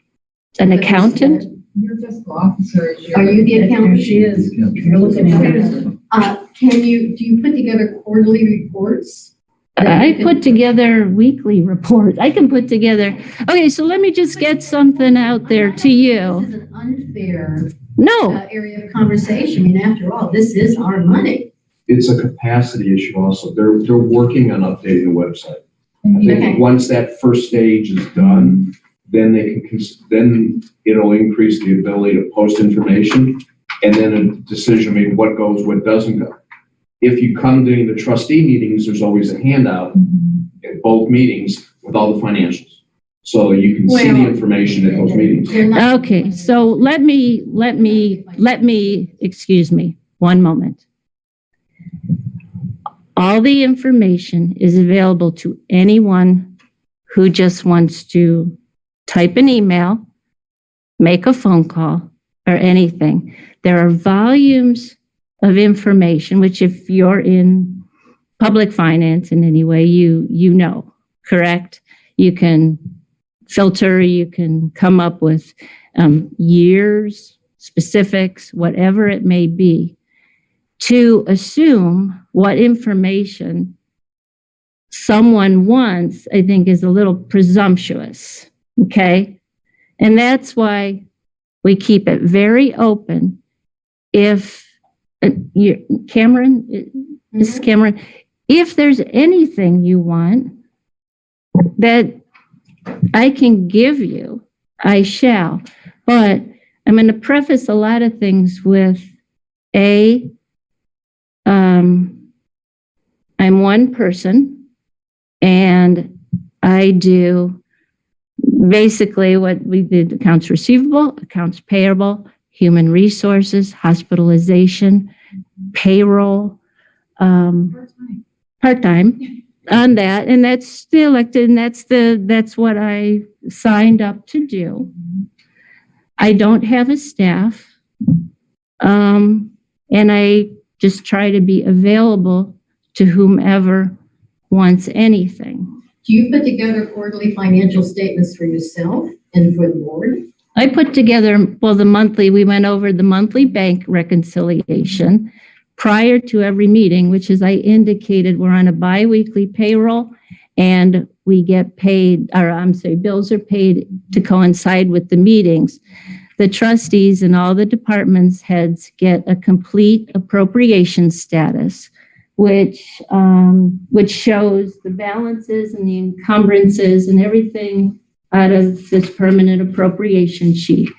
an accountant? Your fiscal officer is your. Are you the accountant? She is. You're looking at her. Do you put together quarterly reports? I put together weekly reports. I can put together. Okay, so let me just get something out there to you. This is an unfair No, area of conversation. After all, this is our money. It's a capacity issue also. They're working on updating the website. I Okay. think once that first stage is done, then then it'll increase the ability to post information, and then a decision made what goes, what doesn't go. If you come to the trustee meetings, there's always a handout at both meetings with all the financials. So you can see the Well, information at those meetings. They're not- Okay, so let me, excuse me, one moment. All the information is available to anyone who just wants to type an email, make a phone call, or anything. There are volumes of information, which if you're in public finance in any way, you know, correct? You can filter, you can come up with years, specifics, whatever it may be. To assume what information someone wants, I think, is a little presumptuous, okay? And that's why we keep it very open. If, Cameron, Mrs. Cameron, if there's anything you want that I can give you, I shall. But I'm going to preface a lot of things with I'm one person, and I do basically what we did: accounts receivable, accounts payable, human resources, hospitalization, payroll, part-time on that. And that's the elected, and that's what I signed up to do. I don't have a staff. And I just try to be available to whomever wants anything. Do you put together quarterly financial statements for yourself and for the board? I put together, we went over the monthly bank reconciliation prior to every meeting, which, as I indicated, we're on a biweekly payroll, and we get paid, bills are paid to coincide with the meetings. The trustees and all the departments heads get a complete appropriation status, which shows the balances and the encumbrances and everything out of this permanent appropriation sheet.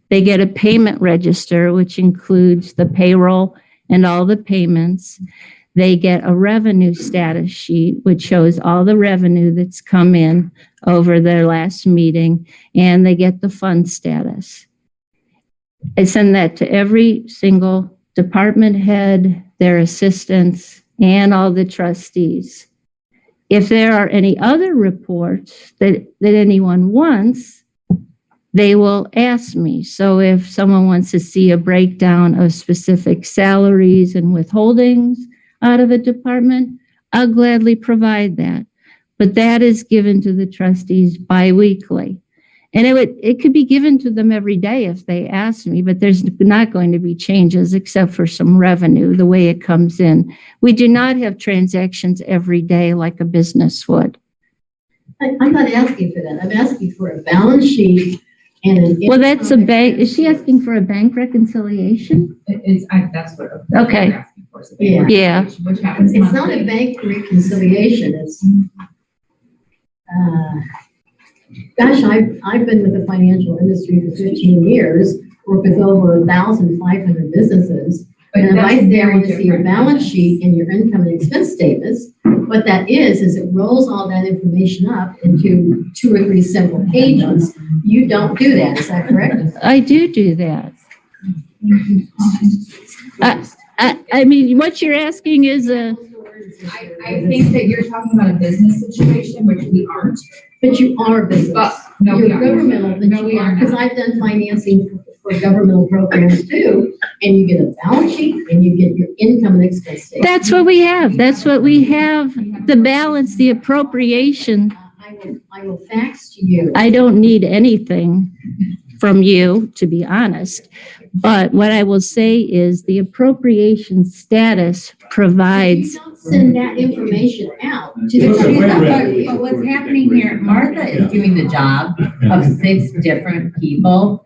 They get a payment register, which includes the payroll and all the payments. They get a revenue status sheet, which shows all the revenue that's come in over their last meeting, and they get the fund status. I send that to every single department head, their assistants, and all the trustees. If there are any other reports that anyone wants, they will ask me. So if someone wants to see a breakdown of specific salaries and withholdings out of a department, I'll gladly provide that. But that is given to the trustees biweekly. And it could be given to them every day if they ask me, but there's not going to be changes except for some revenue, the way it comes in. We do not have transactions every day like a business would. I'm not asking for that. I'm asking for a balance sheet and an. Well, that's a bank. Is she asking for a bank reconciliation? That's what. Okay. You're asking for, so Yeah. Yeah. Which happens It's not monthly. a bank reconciliation. It's, gosh, I've been with the financial industry for 15 years, worked with over 1,500 businesses. But And if I that's say I very want to see your different. balance sheet and your income and expense statements, what that is it rolls all that information up into 2 or 3 simple pages. You don't do that, is that correct? I do that. I mean, what you're asking is I think that you're talking about a business situation, which we aren't. But you are a business. But no, we You're aren't. governmental, but No, we you are, are because not. I've done financing for governmental programs too, and you get a balance sheet and you get your income and expense statement. that's what we have. That's what we have. The balance, the appropriation. I will fax to you. I don't need anything from you, to be honest. But what I will say is the appropriation status provides. You don't send that information out to the But community. what's happening here, Martha is doing the job of 6 different people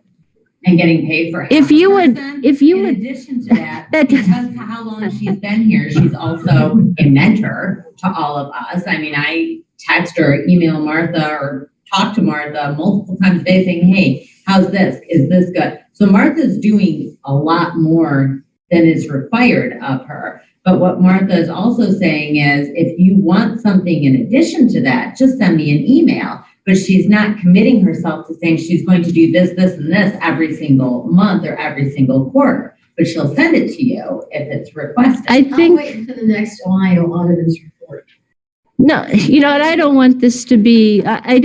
and getting paid for half If you a would- person. if you In would- addition to that, That- because of how long she's been here, she's also a mentor to all of us. I mean, I text or email Martha or talk to Martha multiple times a day saying, hey, how's this? Is this good? So Martha's doing a lot more than is required of her. But what Martha is also saying is, if you want something in addition to that, just send me an email. But she's not committing herself to saying she's going to do this, this, and this every single month or every single quarter. But she'll send it to you if it's requested. I I'll think, wait until the next Ohio auditor's report. no, you know what, I don't want this to be, I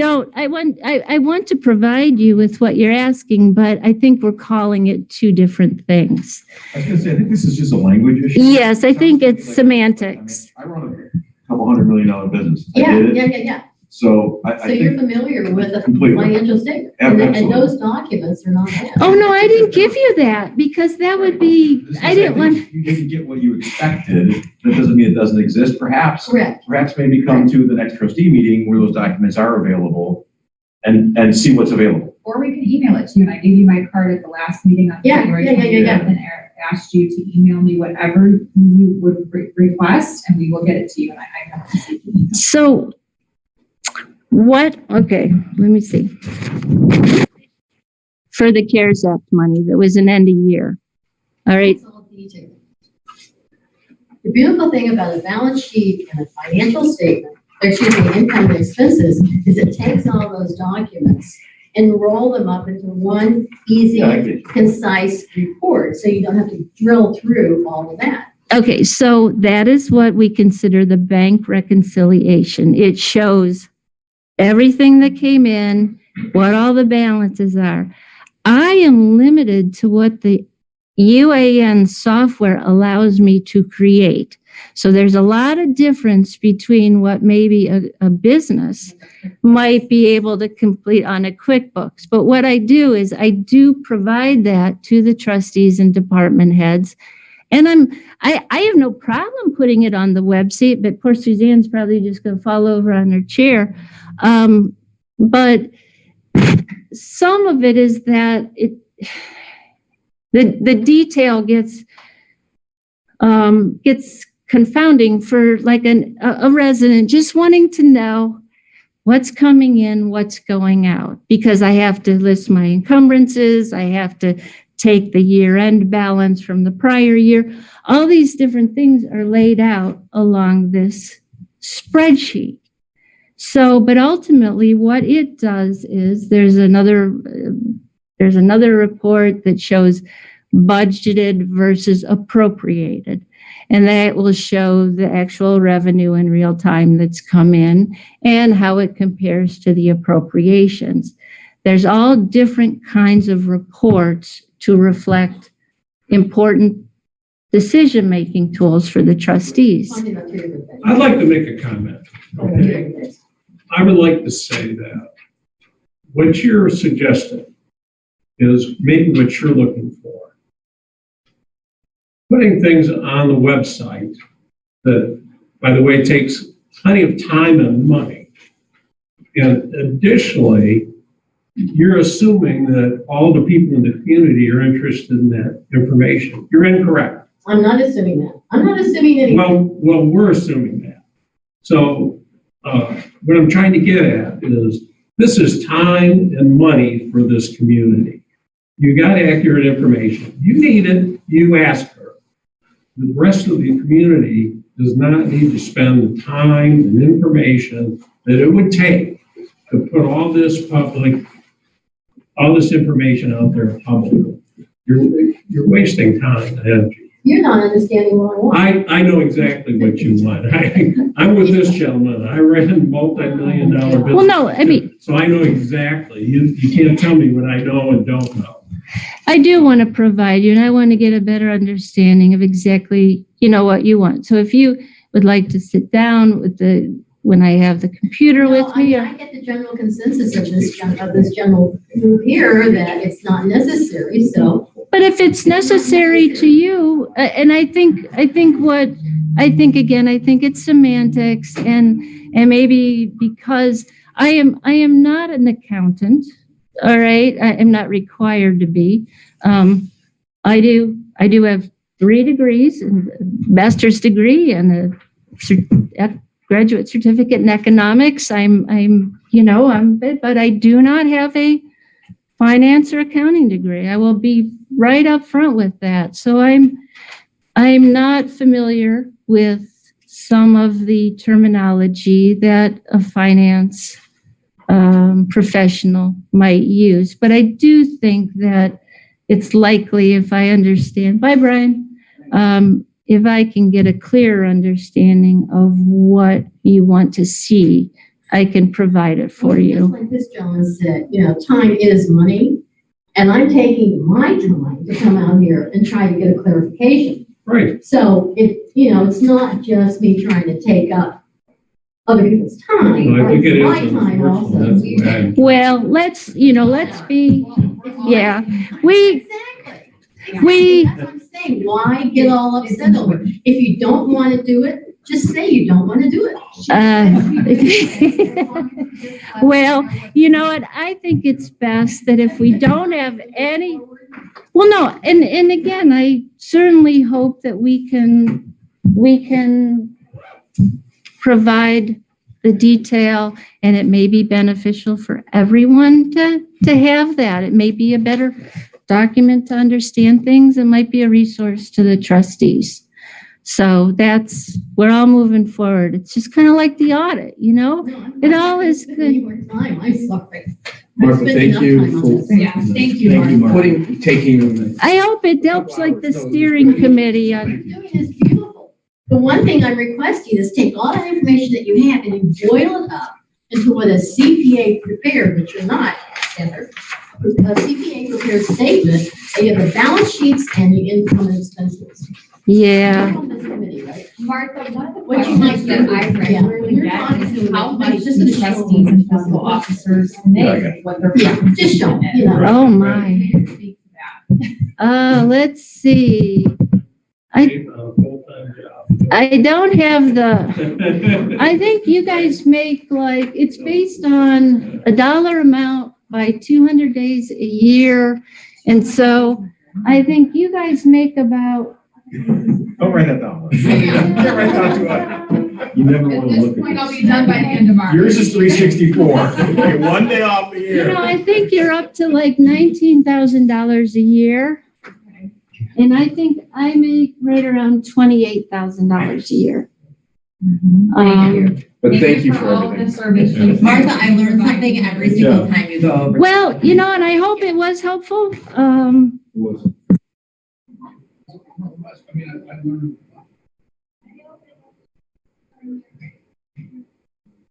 want to provide you with what you're asking, but I think we're calling it two different things. I was gonna say, I think this is just a language issue. Yes, I think it's semantics. I run a couple $100 million business. I Yeah, did it. yeah. So I So you're think, familiar with the Completely. financial statement, Absolutely. and those documents are not there. Oh, no, I didn't give you that because that would be, I didn't want, you didn't get what you expected. That doesn't mean it doesn't exist. Perhaps Correct. maybe come to the next trustee meeting where those documents are available and see what's available. Or we could email it to you, and I gave you my card at the last meeting on Yeah, January yeah. 25th, and Eric asked you to email me whatever you would request, and we will get it to you, and I haven't received the email. so okay, let me see. For the CARES Act money, that was an end of year. All right, It's all detailed. The beautiful thing about a balance sheet and a financial statement, income and expenses, is it takes all those documents and roll them up into one easy, Yeah, I get you. concise report, so you don't have to drill through all of that. okay, so that is what we consider the bank reconciliation. It shows everything that came in, what all the balances are. I am limited to what the UAN software allows me to create. So there's a lot of difference between what maybe a business might be able to complete on a QuickBooks. But what I do is I do provide that to the trustees and department heads. And I have no problem putting it on the website, but poor Suzanne's probably just going to fall over on her chair. But some of it is that the detail gets confounding for like a resident just wanting to know what's coming in, what's going out, because I have to list my encumbrances, I have to take the year-end balance from the prior year. All these different things are laid out along this spreadsheet. So, but ultimately what it does is there's another report that shows budgeted versus appropriated. And that will show the actual revenue in real time that's come in and how it compares to the appropriations. There's all different kinds of reports to reflect important decision-making tools for the trustees. Talking about two different things. I'd like to make a comment. Okay. I would like to say that what you're suggesting is maybe what you're looking for. Putting things on the website that, by the way, takes plenty of time and money. And additionally, you're assuming that all the people in the community are interested in that information. You're incorrect. I'm not assuming that. I'm not assuming anything. Well, we're assuming that. So what I'm trying to get at is this is time and money for this community. You got accurate information. You need it, you ask her. The rest of the community does not need to spend the time and information that it would take to put all this information out there publicly. You're wasting time and energy. You're not understanding what I want. I know exactly what you want. I'm with this gentleman. I ran multi-million-dollar business. Well, no, I mean, So I know exactly. You can't tell me what I know and don't know. I do want to provide you, and I want to get a better understanding of exactly, what you want. So if you would like to sit down when I have the computer with me. I get the general consensus of this general group here that it's not necessary, so. But if it's necessary to you, and I think it's semantics and maybe because I am not an accountant, all right? I am not required to be. I do have 3 degrees, and master's degree and a graduate certificate in economics. But I do not have a finance or accounting degree. I will be right up front with that. So I'm not familiar with some of the terminology that a finance professional might use. But I do think that it's likely, if I understand, bye Brian, if I can get a clearer understanding of what you want to see, I can provide it for you. Just like this gentleman said, time is money, and I'm taking my time to come out here and try to get a clarification. Right. So it's not just me trying to take up other people's time. No, I think it is. My time also. That's the way Well, let's be, yeah, Exactly. That's what I'm saying. Why get all upset over it? If you don't want to do it, just say you don't want to do it. well, you know what? I think it's best that if we don't have any, well, no, and again, I certainly hope that we can provide the detail, and it may be beneficial for everyone to have that. It may be a better document to understand things. It might be a resource to the trustees. So we're all moving forward. It's just kind of like the audit, it all is good. Time. I'm sorry. Martha, thank you for Thank you, Mark. taking. I hope it helps like the steering committee. What you're doing is beautiful. The one thing I'm requesting is take all that information that you have and you boil it up into what a CPA prepared, which you're not, Heather. A CPA prepared statement, and you have the balance sheets and the income and expenses. Yeah. You're on this committee, right? Martha, one of the What you might questions that do- I yeah, when regularly you're get talking is to how everybody, much just do show trustees and fiscal officers make, what their. Yeah, just show, Oh, my. Let's see. full-time job. I don't have I think you guys make it's based on a dollar amount by 200 days a year. And so I think you guys make about. Don't write that down. Can't write down too much. You never At want to this look point, at I'll this. be done by the end of March. Yours is 364. Okay, 1 day off the year. I think you're up to like $19,000 a year. And I think I make right around $28,000 a year. But thank you for all the everything. service. Martha, I learned something every single time you go over. Well, and I hope it was helpful.